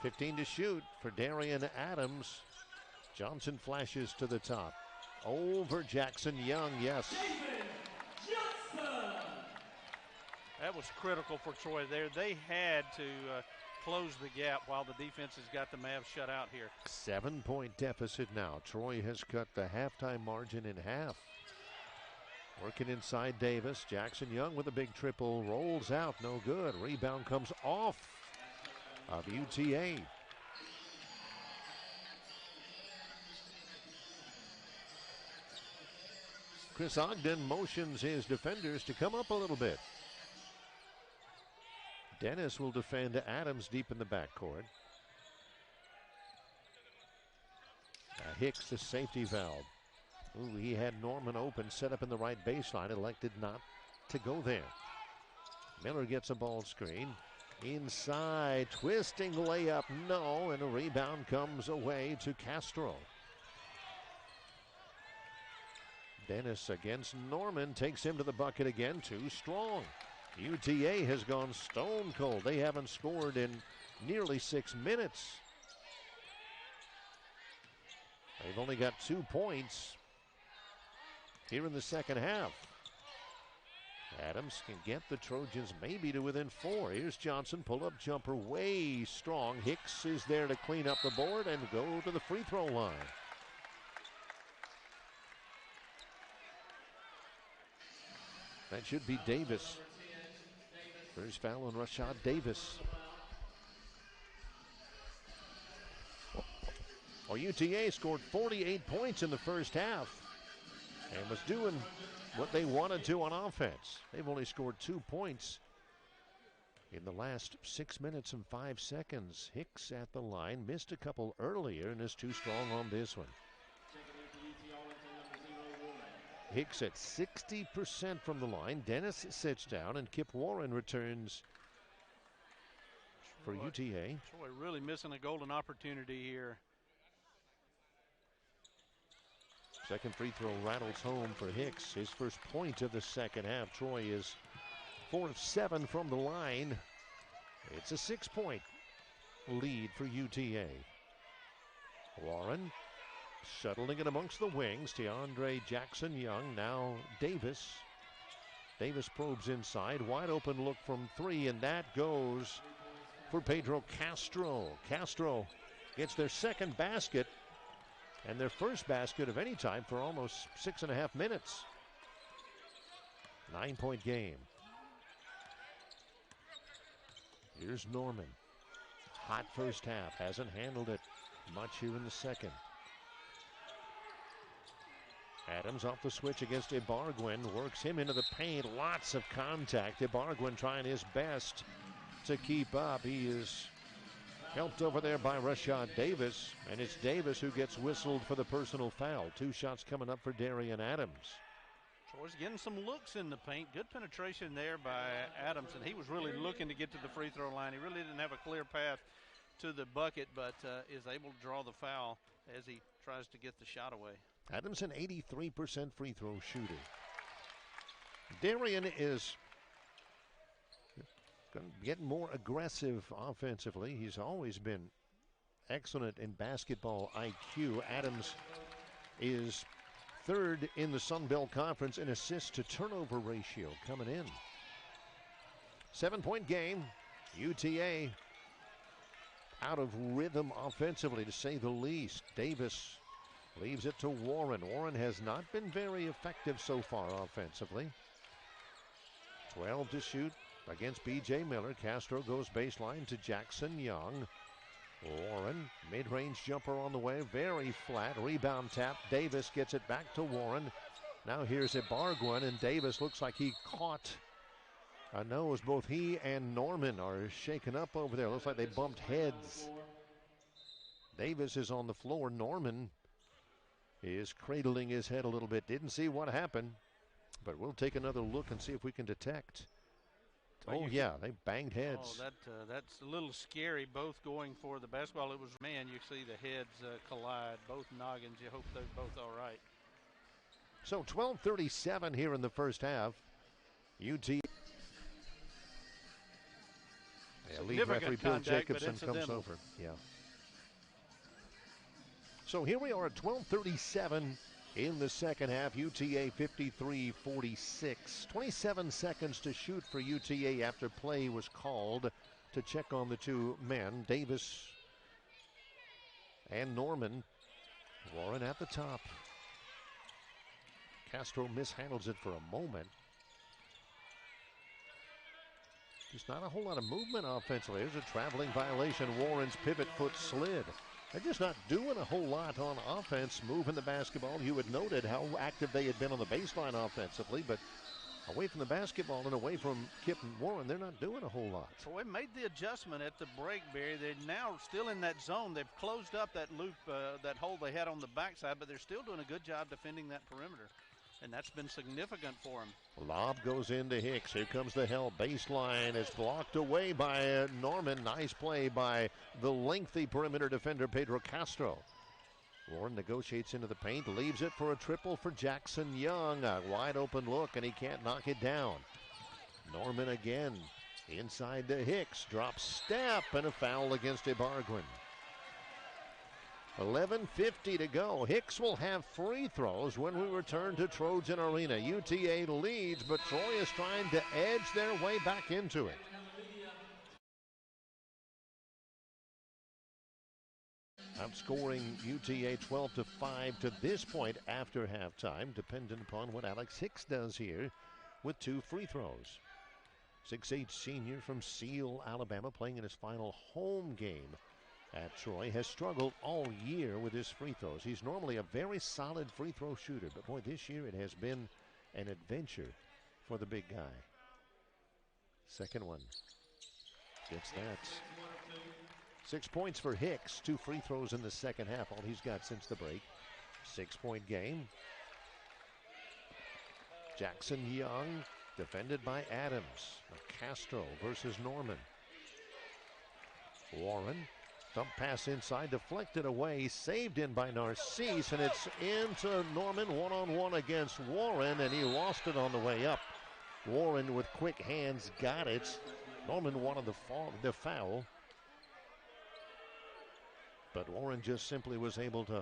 15 to shoot for Darian Adams. Johnson flashes to the top. Over Jackson Young, yes. That was critical for Troy there. They had to close the gap while the defense has got the Mavs shut out here. 7-point deficit now. Troy has cut the halftime margin in half. Working inside Davis. Jackson Young with a big triple. Rolls out, no good. Rebound comes off of UTA. Chris Ogden motions his defenders to come up a little bit. Dennis will defend Adams deep in the backcourt. Hicks, the safety valve. Ooh, he had Norman open, set up in the right baseline, elected not to go there. Miller gets a ball screen. Inside, twisting layup, no, and a rebound comes away to Castro. Dennis against Norman, takes him to the bucket again, too strong. UTA has gone stone cold. They haven't scored in nearly 6 minutes. They've only got 2 points here in the second half. Adams can get the Trojans maybe to within 4. Here's Johnson, pull-up jumper way strong. Hicks is there to clean up the board and go to the free throw line. That should be Davis. First foul on Rashad Davis. Well, UTA scored 48 points in the first half and was doing what they wanted to on offense. They've only scored 2 points in the last 6 minutes and 5 seconds. Hicks at the line, missed a couple earlier and is too strong on this one. Hicks at 60% from the line. Dennis sits down and Kip Warren returns for UTA. Troy really missing a golden opportunity here. Second free throw rattles home for Hicks. His first point of the second half. Troy is 4 of 7 from the line. It's a 6-point lead for UTA. Warren shuttling it amongst the wings. DeAndre Jackson Young. Now Davis. Davis probes inside. Wide open look from 3, and that goes for Pedro Castro. Castro gets their second basket and their first basket of any time for almost 6.5 minutes. 9-point game. Here's Norman. Hot first half. Hasn't handled it much here in the second. Adams off the switch against Ibargüen. Works him into the paint. Lots of contact. Ibargüen trying his best to keep up. He is helped over there by Rashad Davis. And it's Davis who gets whistled for the personal foul. 2 shots coming up for Darian Adams. Troy's getting some looks in the paint. Good penetration there by Adams. And he was really looking to get to the free throw line. He really didn't have a clear path to the bucket, but is able to draw the foul as he tries to get the shot away. Adams an 83% free throw shooter. Darian is going to get more aggressive offensively. He's always been excellent in basketball IQ. Adams is third in the Sun Belt Conference in assists to turnover ratio coming in. 7-point game. UTA out of rhythm offensively, to say the least. Davis leaves it to Warren. Warren has not been very effective so far offensively. 12 to shoot against B.J. Miller. Castro goes baseline to Jackson Young. Warren, mid-range jumper on the way, very flat. Rebound tap. Davis gets it back to Warren. Now here's Ibargüen, and Davis looks like he caught a nose. Both he and Norman are shaken up over there. Looks like they bumped heads. Davis is on the floor. Norman is cradling his head a little bit. Didn't see what happened, but we'll take another look and see if we can detect. Oh, yeah, they banged heads. Oh, that's a little scary, both going for the basketball. It was, man, you see the heads collide, both noggins. You hope they're both all right. So 12:37 here in the first half. UT. Yeah, lead referee Bill Jacobson comes over. Yeah. So here we are at 12:37 in the second half. UTA 53-46. 27 seconds to shoot for UTA after play was called to check on the two men, Davis and Norman. Warren at the top. Castro mishandles it for a moment. There's not a whole lot of movement offensively. There's a traveling violation. Warren's pivot foot slid. They're just not doing a whole lot on offense, moving the basketball. You had noted how active they had been on the baseline offensively, but away from the basketball and away from Kip and Warren, they're not doing a whole lot. So we made the adjustment at the break, Barry. They're now still in that zone. They've closed up that loop, that hole they had on the backside, but they're still doing a good job defending that perimeter. And that's been significant for him. Lob goes into Hicks. Here comes the help. Baseline is blocked away by Norman. Nice play by the lengthy perimeter defender, Pedro Castro. Warren negotiates into the paint, leaves it for a triple for Jackson Young. A wide open look, and he can't knock it down. Norman again. Inside to Hicks. Drop step, and a foul against Ibargüen. 11:50 to go. Hicks will have free throws when we return to Trojan Arena. UTA leads, but Troy is trying to edge their way back into it. Outscoring UTA 12-5 to this point after halftime, dependent upon what Alex Hicks does here with two free throws. 6'8" senior from Seal, Alabama, playing in his final home game at Troy, has struggled all year with his free throws. He's normally a very solid free throw shooter, but boy, this year it has been an adventure for the big guy. Second one. Gets that. 6 points for Hicks. 2 free throws in the second half, all he's got since the break. 6-point game. Jackson Young, defended by Adams. Castro versus Norman. Warren. Dump pass inside, deflected away, saved in by Narcisse, and it's into Norman one-on-one against Warren, and he lost it on the way up. Warren with quick hands got it. Norman wanted the foul, but Warren just simply was able to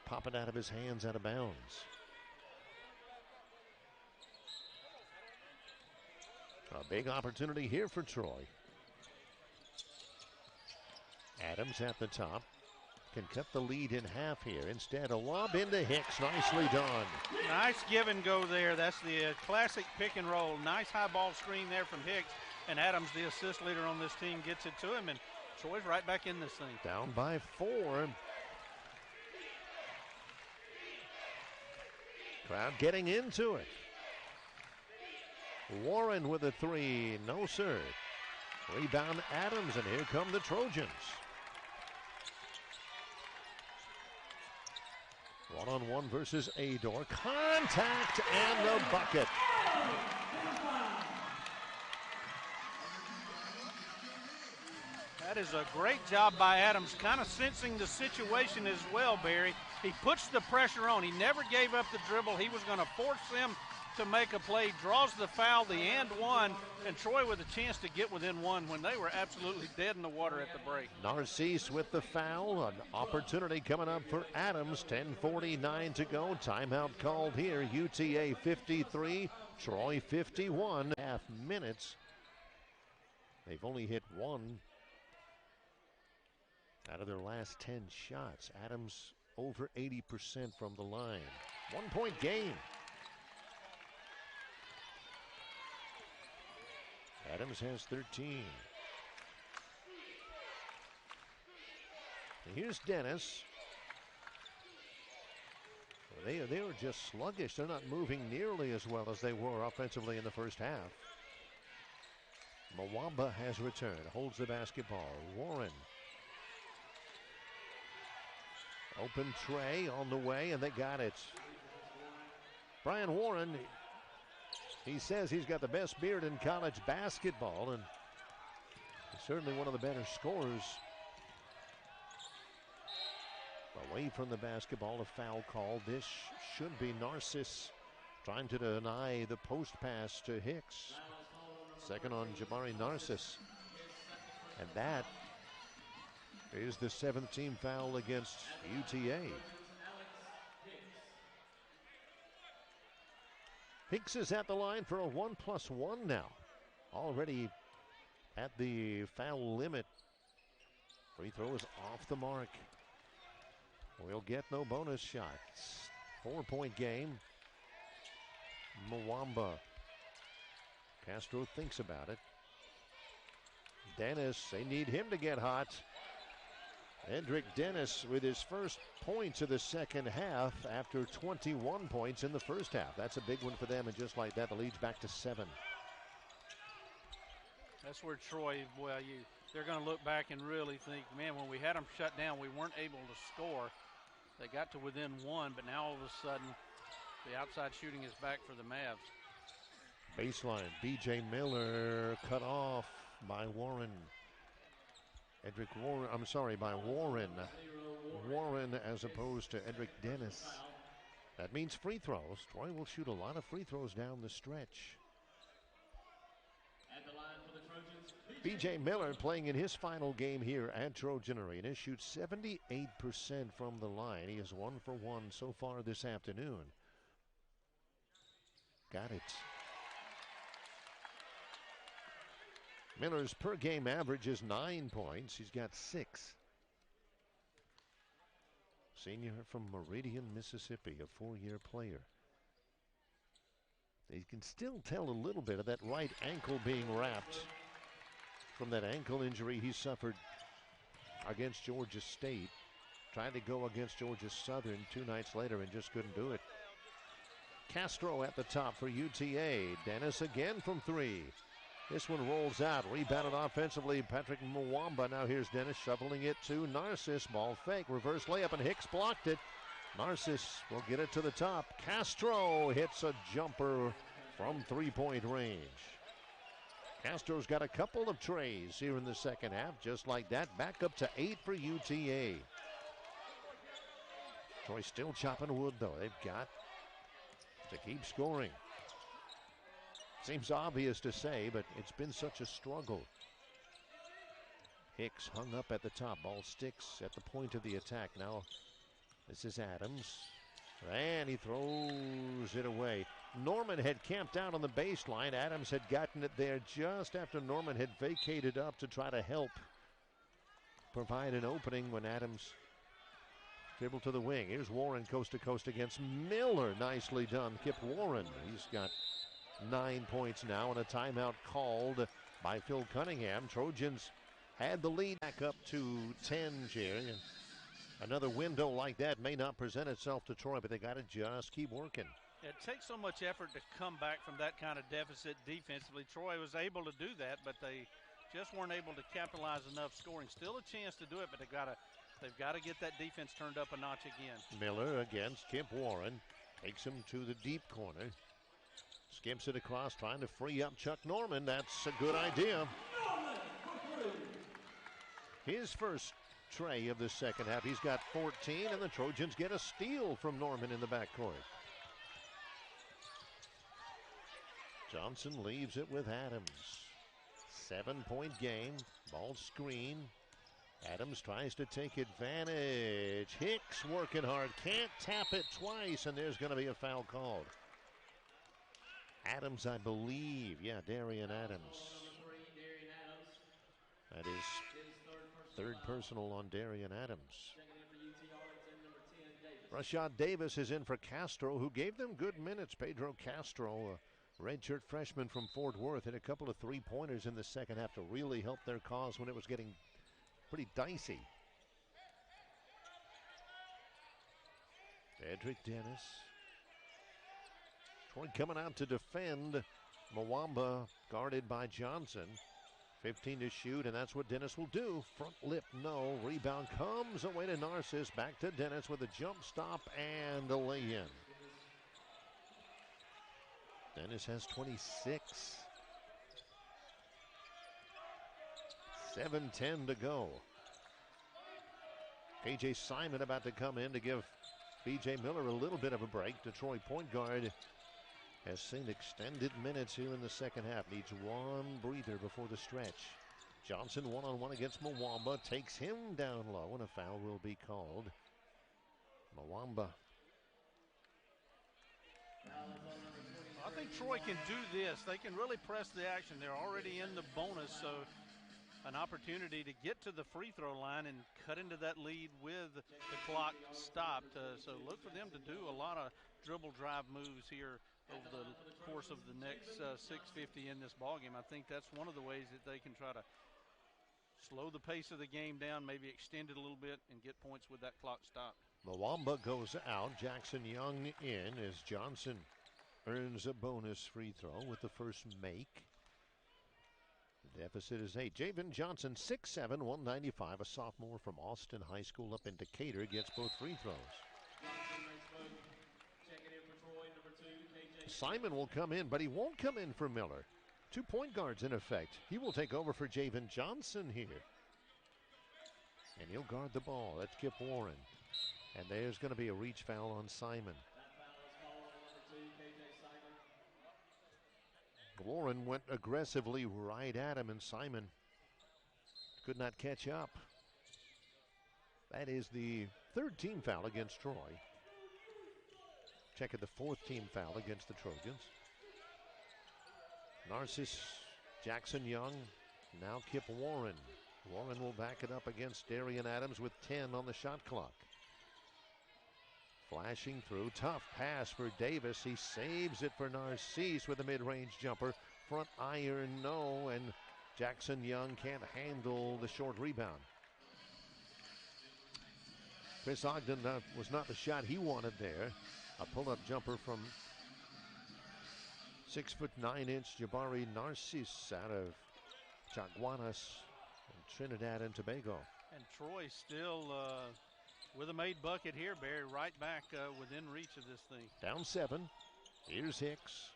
pop it out of his hands out of bounds. A big opportunity here for Troy. Adams at the top. Can cut the lead in half here. Instead, a lob into Hicks. Nicely done. Nice give and go there. That's the classic pick and roll. Nice high ball screen there from Hicks. And Adams, the assist leader on this team, gets it to him. And Troy's right back in this thing. Down by 4. Crowd getting into it. Warren with a 3. No, sir. Rebound Adams, and here come the Trojans. One-on-one versus Ador. Contact and the bucket. That is a great job by Adams, kind of sensing the situation as well, Barry. He puts the pressure on. He never gave up the dribble. He was going to force them to make a play, draws the foul, the and one, and Troy with a chance to get within one when they were absolutely dead in the water at the break. Narcisse with the foul. An opportunity coming up for Adams. 10:49 to go. Timeout called here. UTA 53, Troy 51. Half minutes. They've only hit one out of their last 10 shots. Adams over 80% from the line. 1 point game. Adams has 13. And here's Dennis. They are just sluggish. They're not moving nearly as well as they were offensively in the first half. Mwamba has returned, holds the basketball. Warren. Open tray on the way, and they got it. Brian Warren, he says he's got the best beard in college basketball, and he's certainly one of the better scorers. Away from the basketball, a foul call. This should be Narcisse trying to deny the post pass to Hicks. Second on Jabari Narcisse. And that is the 7th team foul against UTA. Hicks is at the line for a 1+1 now. Already at the foul limit. Free throw is off the mark. We'll get no bonus shots. 4-point game. Mwamba. Castro thinks about it. Dennis, they need him to get hot. Edric Dennis with his first points of the second half after 21 points in the first half. That's a big one for them, and just like that, the lead's back to 7. That's where Troy, well, they're going to look back and really think, man, when we had them shut down, we weren't able to score. They got to within 1, but now all of a sudden, the outside shooting is back for the Mavs. Baseline, B.J. Miller cut off by Warren. By Warren. Warren as opposed to Edric Dennis. That means free throws. Troy will shoot a lot of free throws down the stretch. B.J. Miller playing in his final game here at Trojan Arena shoots 78% from the line. He is 1 for 1 so far this afternoon. Got it. Miller's per game average is 9 points. He's got 6. Senior from Meridian, Mississippi, a 4-year player. You can still tell a little bit of that right ankle being wrapped from that ankle injury he suffered against Georgia State. Tried to go against Georgia Southern 2 nights later and just couldn't do it. Castro at the top for UTA. Dennis again from 3. This one rolls out. Rebounded offensively. Patrick Mwamba. Now here's Dennis shoveling it to Narcisse. Ball fake. Reverse layup, and Hicks blocked it. Narcisse will get it to the top. Castro hits a jumper from 3-point range. Castro's got a couple of trays here in the second half. Just like that. Back up to 8 for UTA. Troy still chopping wood, though. They've got to keep scoring. Seems obvious to say, but it's been such a struggle. Hicks hung up at the top. Ball sticks at the point of the attack. Now this is Adams. And he throws it away. Norman had camped out on the baseline. Adams had gotten it there just after Norman had vacated up to try to help provide an opening when Adams dribbled to the wing. Here's Warren coast to coast against Miller. Nicely done. Kip Warren. He's got 9 points now, and a timeout called by Phil Cunningham. Trojans had the lead back up to 10, Jerry. And another window like that may not present itself to Troy, but they got to just keep working. It takes so much effort to come back from that kind of deficit defensively. Troy was able to do that, but they just weren't able to capitalize enough scoring. Still a chance to do it, but they've got to get that defense turned up a notch again. Miller against Kip Warren. Takes him to the deep corner. Skips it across, trying to free up Chuck Norman. That's a good idea. His first tray of the second half. He's got 14, and the Trojans get a steal from Norman in the backcourt. Johnson leaves it with Adams. 7-point game. Ball screen. Adams tries to take advantage. Hicks working hard. Can't tap it twice, and there's going to be a foul called. Adams, I believe. Yeah, Darian Adams. That is third personal on Darian Adams. Rashad Davis is in for Castro, who gave them good minutes. Pedro Castro, a redshirt freshman from Fort Worth, hit a couple of three-pointers in the second half to really help their cause when it was getting pretty dicey. Edric Dennis. Troy coming out to defend. Mwamba guarded by Johnson. 15 to shoot, and that's what Dennis will do. Front lip, no. Rebound comes away to Narcissus. Back to Dennis with a jump stop and a lay-in. Dennis has 26. 7:10 to go. KJ Simon about to come in to give B.J. Miller a little bit of a break. Detroit point guard has seen extended minutes here in the second half. Needs one breather before the stretch. Johnson one-on-one against Mwamba. Takes him down low, and a foul will be called. Mwamba. I think Troy can do this. They can really press the action. They're already in the bonus, so an opportunity to get to the free throw line and cut into that lead with the clock stopped. So look for them to do a lot of dribble drive moves here over the course of the next 6:50 in this ballgame. I think that's one of the ways that they can try to slow the pace of the game down, maybe extend it a little bit and get points with that clock stop. Mwamba goes out. Jackson Young in as Johnson earns a bonus free throw with the first make. The deficit is 8. Javen Johnson, 6'7", 195, a sophomore from Austin High School up in Decatur, gets both free throws. Simon will come in, but he won't come in for Miller. 2 point guards in effect. He will take over for Javen Johnson here. And he'll guard the ball. That's Kip Warren. And there's going to be a reach foul on Simon. Warren went aggressively right at him, and Simon could not catch up. That is the third team foul against Troy. Check at the fourth team foul against the Trojans. Narcissus, Jackson Young, now Kip Warren. Warren will back it up against Darian Adams with 10 on the shot clock. Flashing through, tough pass for Davis. He saves it for Narcisse with a mid-range jumper. Front iron, no, and Jackson Young can't handle the short rebound. Chris Ogden was not the shot he wanted there. A pull-up jumper from 6'9" Jabari Narcisse out of Chaguanas, Trinidad and Tobago. And Troy still with a made bucket here, Barry, right back within reach of this thing. Down 7. Here's Hicks.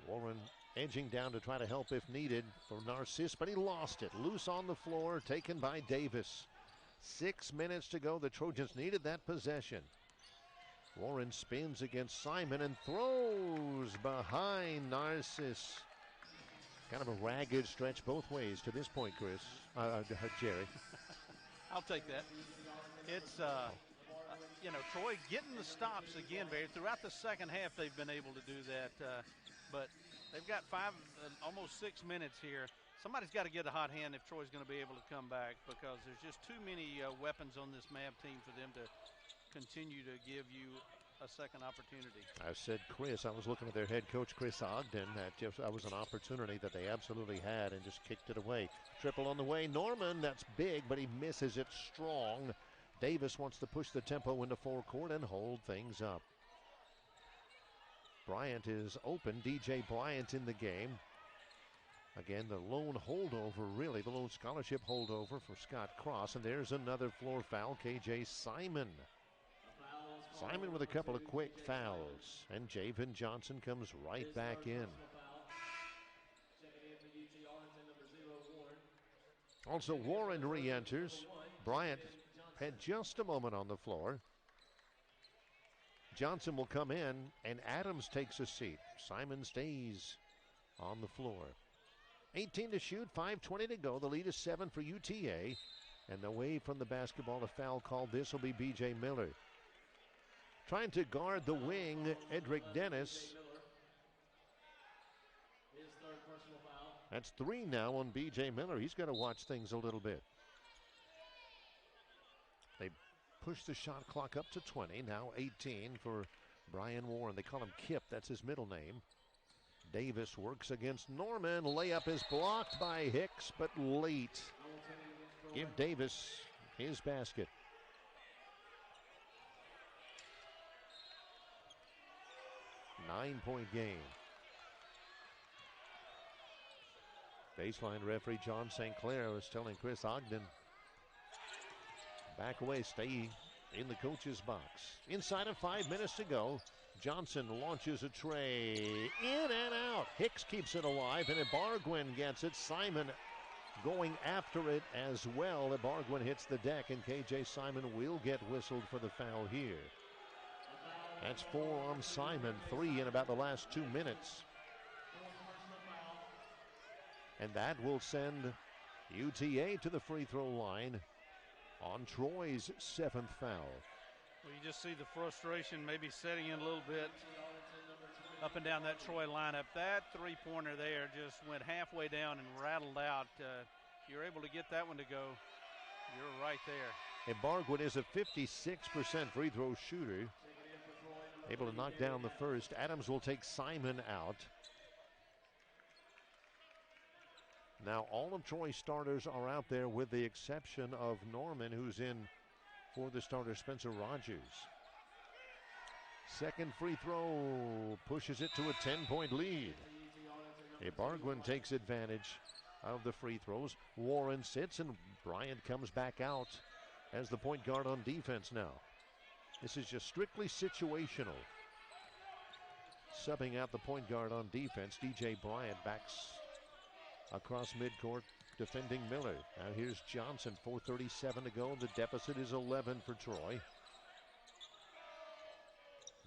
Warren edging down to try to help if needed for Narcisse, but he lost it. Loose on the floor, taken by Davis. 6 minutes to go. The Trojans needed that possession. Warren spins against Simon and throws behind Narcisse. Kind of a ragged stretch both ways to this point, Chris. Jerry. I'll take that. It's, Troy getting the stops again, Barry. Throughout the second half, they've been able to do that. But they've got almost 6 minutes here. Somebody's got to get a hot hand if Troy's going to be able to come back, because there's just too many weapons on this MAV team for them to continue to give you a second opportunity. I said, Chris, I was looking at their head coach, Chris Ogden. That was an opportunity that they absolutely had and just kicked it away. Triple on the way. Norman, that's big, but he misses it strong. Davis wants to push the tempo into forecourt and hold things up. Bryant is open. DJ Bryant in the game. Again, the lone holdover, really, the lone scholarship holdover for Scott Cross. And there's another floor foul, KJ Simon. Simon with a couple of quick fouls. And Javen Johnson comes right back in. Also, Warren re-enters. Bryant had just a moment on the floor. Johnson will come in, and Adams takes a seat. Simon stays on the floor. 18 to shoot, 5:20 to go. The lead is 7 for UTA. And away from the basketball, a foul called. This will be B.J. Miller. Trying to guard the wing, Edric Dennis. That's 3 now on B.J. Miller. He's got to watch things a little bit. They push the shot clock up to 20. Now 18 for Brian Warren. They call him Kip. That's his middle name. Davis works against Norman. Layup is blocked by Hicks, but late. Give Davis his basket. Nine-point game. Baseline referee John St. Clair was telling Chris Ogden, back away, stay in the coach's box. Inside of 5 minutes to go. Johnson launches a tray. In and out. Hicks keeps it alive, and Ibargüen gets it. Simon going after it as well. Ibargüen hits the deck, and KJ Simon will get whistled for the foul here. That's 4 on Simon, 3 in about the last 2 minutes. And that will send UTA to the free throw line on Troy's 7th foul. Well, you just see the frustration maybe setting in a little bit up and down that Troy lineup. That three-pointer there just went halfway down and rattled out. If you're able to get that one to go, you're right there. Ibargüen is a 56% free throw shooter. Able to knock down the first. Adams will take Simon out. Now all of Troy's starters are out there with the exception of Norman, who's in for the starter Spencer Rogers. Second free throw pushes it to a 10-point lead. Ibargüen takes advantage of the free throws. Warren sits and Bryant comes back out as the point guard on defense now. This is just strictly situational. Subbing out the point guard on defense, DJ Bryant backs across midcourt defending Miller. Now here's Johnson, 4:37 to go. The deficit is 11 for Troy.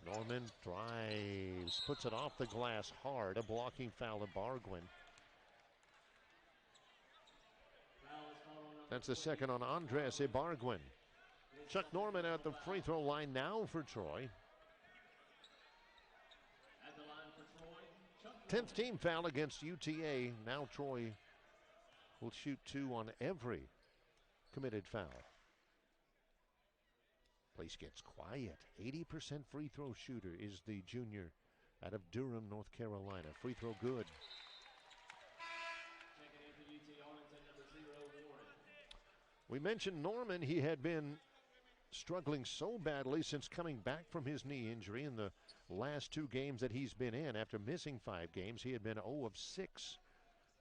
Norman drives, puts it off the glass hard. A blocking foul of Ibargüen. That's the second on Andres Ibargüen. Chuck Norman at the free throw line now for Troy. 10th team foul against UTA. Now Troy will shoot 2 on every committed foul. Place gets quiet. 80% free throw shooter is the junior out of Durham, North Carolina. Free throw good. We mentioned Norman. He had been struggling so badly since coming back from his knee injury in the last 2 games that he's been in. After missing 5 games, he had been 0 of 6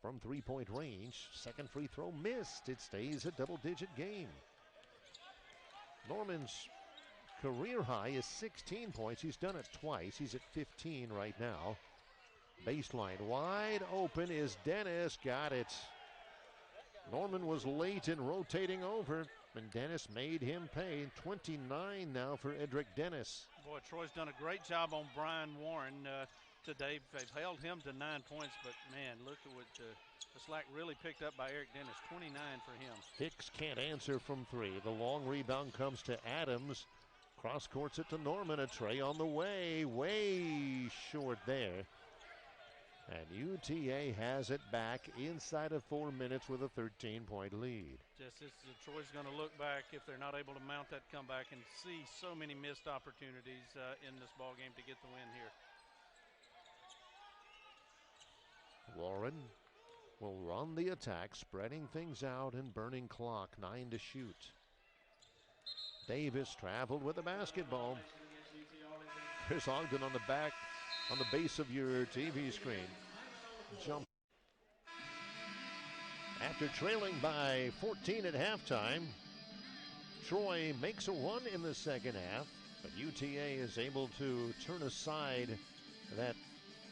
from three-point range. Second free throw missed. It stays a double-digit game. Norman's career high is 16 points. He's done it twice. He's at 15 right now. Baseline wide open is Dennis. Got it. Norman was late in rotating over, and Dennis made him pay. 29 now for Edric Dennis. Boy, Troy's done a great job on Brian Warren today. They've held him to 9 points, but man, look at what the slack really picked up by Eric Dennis. 29 for him. Hicks can't answer from 3. The long rebound comes to Adams. Cross courts it to Norman. A tray on the way. Way short there. And UTA has it back inside of 4 minutes with a 13-point lead. Just as Troy's going to look back if they're not able to mount that comeback and see so many missed opportunities in this ball game to get the win here. Warren will run the attack, spreading things out and burning clock. 9 to shoot. Davis traveled with the basketball. Chris Ogden on the back, on the base of your TV screen. Jump. After trailing by 14 at halftime, Troy makes a run in the second half, but UTA is able to turn aside that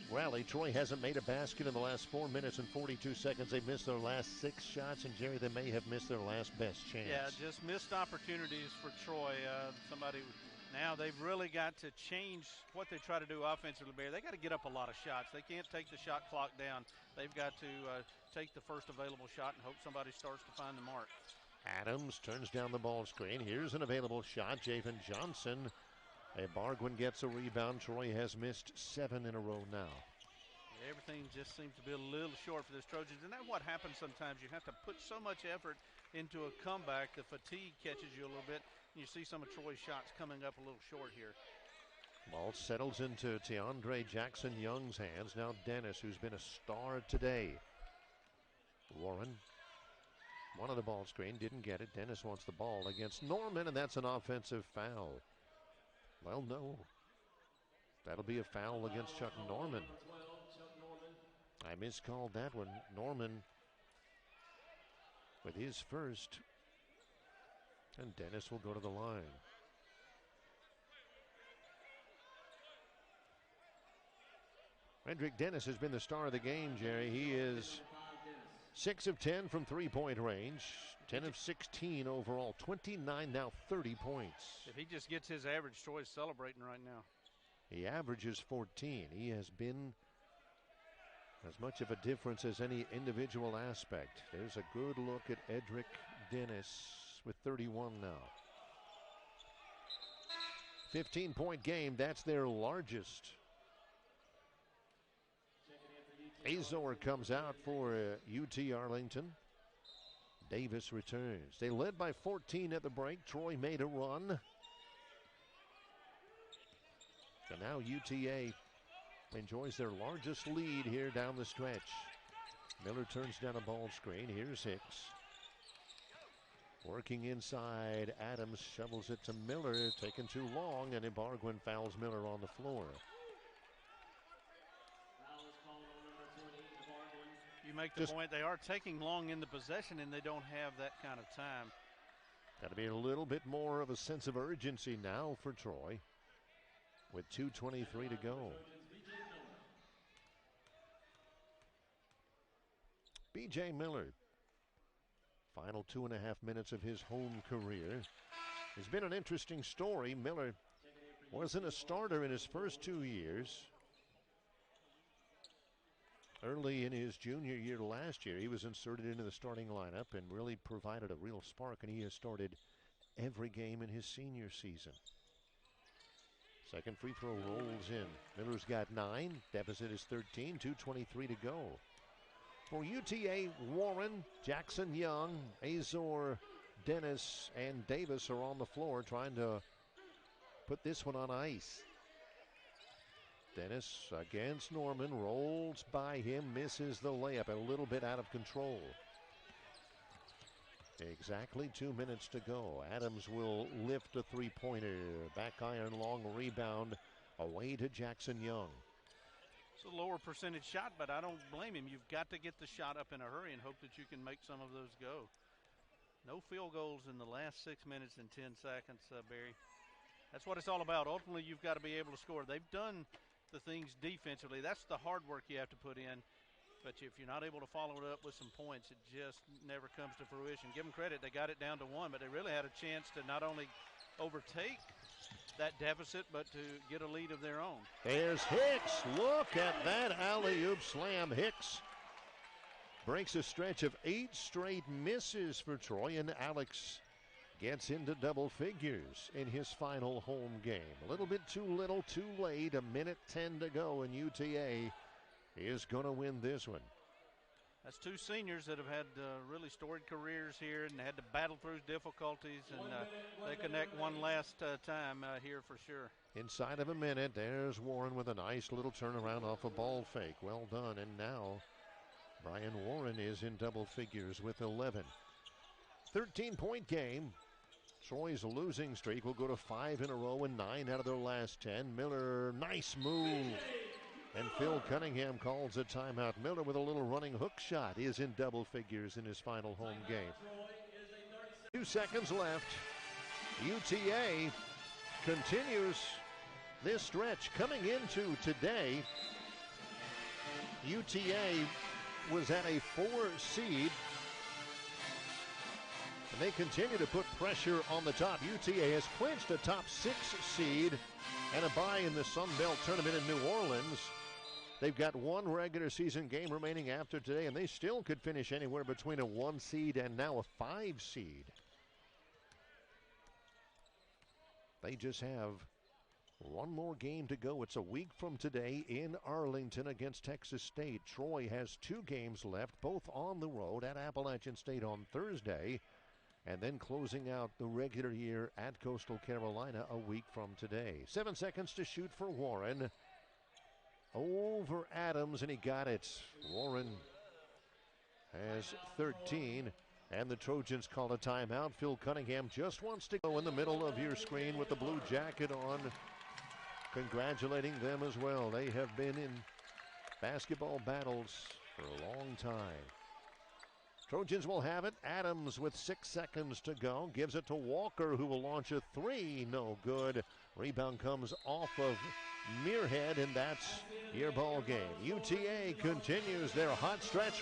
rally. Troy hasn't made a basket in the last 4 minutes and 42 seconds. They missed their last 6 shots, and Jerry, they may have missed their last best chance. Yeah, just missed opportunities for Troy. Somebody Now they've really got to change what they try to do offensively, Barry. They got to get up a lot of shots. They can't take the shot clock down. They've got to take the first available shot and hope somebody starts to find the mark. Adams turns down the ball screen. Here's an available shot. Javen Johnson. Bargwin gets a rebound. Troy has missed 7 in a row now. Everything just seems to be a little short for this Trojans, and that's what happens sometimes. You have to put so much effort into a comeback. The fatigue catches you a little bit, and you see some of Troy's shots coming up a little short here. Ball settles into Teandre Jackson Young's hands. Now Dennis, who's been a star today. Warren wanted the ball screen, didn't get it. Dennis wants the ball against Norman, and that's an offensive foul. Well, no. That'll be a foul against Chuck Norman. I miscalled that one. Norman with his first. And Dennis will go to the line. Edric Dennis has been the star of the game, Jerry. He is 6 of 10 from three-point range, 10 of 16 overall, 29 now, 30 points. If he just gets his average, Troy's celebrating right now. He averages 14. He has been as much of a difference as any individual aspect. There's a good look at Edric Dennis with 31 now. 15-point game, that's their largest. Azor comes out for UT Arlington. Davis returns. They led by 14 at the break. Troy made a run. And now UTA enjoys their largest lead here down the stretch. Miller turns down a ball screen. Here's Hicks. Working inside. Adams shovels it to Miller. Taken too long, and Bargwin fouls Miller on the floor. You make the point, they are taking long in the possession, and they don't have that kind of time. Got to be a little bit more of a sense of urgency now for Troy with 2:23 to go. B.J. Miller, final 2.5 minutes of his home career. It's been an interesting story. Miller wasn't a starter in his first 2 years. Early in his junior year last year, he was inserted into the starting lineup and really provided a real spark, and he has started every game in his senior season. Second free throw rolls in. Miller's got 9. Deficit is 13. 2:23 to go. For UTA, Warren, Jackson Young, Azor, Dennis, and Davis are on the floor trying to put this one on ice. Dennis against Norman, rolls by him, misses the layup, a little bit out of control. Exactly 2 minutes to go. Adams will lift a three-pointer. Back iron, long rebound away to Jackson Young. It's a lower percentage shot, but I don't blame him. You've got to get the shot up in a hurry and hope that you can make some of those go. No field goals in the last 6 minutes and 10 seconds, Barry. That's what it's all about. Ultimately, you've got to be able to score. They've done the things defensively. That's the hard work you have to put in. But if you're not able to follow it up with some points, it just never comes to fruition. Give them credit. They got it down to 1, but they really had a chance to not only overtake that deficit, but to get a lead of their own. There's Hicks. Look at that alley-oop slam. Hicks breaks a stretch of 8 straight misses for Troy, and Alex gets into double figures in his final home game. A little bit too little, too late. 1:10 to go, and UTA is going to win this one. That's 2 seniors that have had really storied careers here and had to battle through difficulties, and they connect one last time here for sure. Inside of a minute, there's Warren with a nice little turnaround off a ball fake. Well done, and now Brian Warren is in double figures with 11. 13-point game. Troy's losing streak will go to 5 in a row and 9 out of their last 10. Miller, nice move. And Phil Cunningham calls a timeout. Miller with a little running hook shot is in double figures in his final home game. 2 seconds left. UTA continues this stretch. Coming into today, UTA was at a 4 seed And they continue to put pressure on the top. UTA has clinched a top 6 seed and a bye in the Sun Belt Tournament in New Orleans. They've got one regular season game remaining after today, and they still could finish anywhere between a 1 seed and now a 5 seed. They just have one more game to go. It's a week from today in Arlington against Texas State. Troy has 2 games left, both on the road at Appalachian State on Thursday, and then closing out the regular year at Coastal Carolina a week from today. 7 seconds to shoot for Warren. Over Adams, and he got it. Warren has 13, and the Trojans call a timeout. Phil Cunningham just wants to go in the middle of your screen with the blue jacket on. Congratulating them as well. They have been in basketball battles for a long time. Trojans will have it. Adams with 6 seconds to go. Gives it to Walker, who will launch a 3. No good. Rebound comes off of Muirhead, and that's your ball game. UTA continues their hot stretch.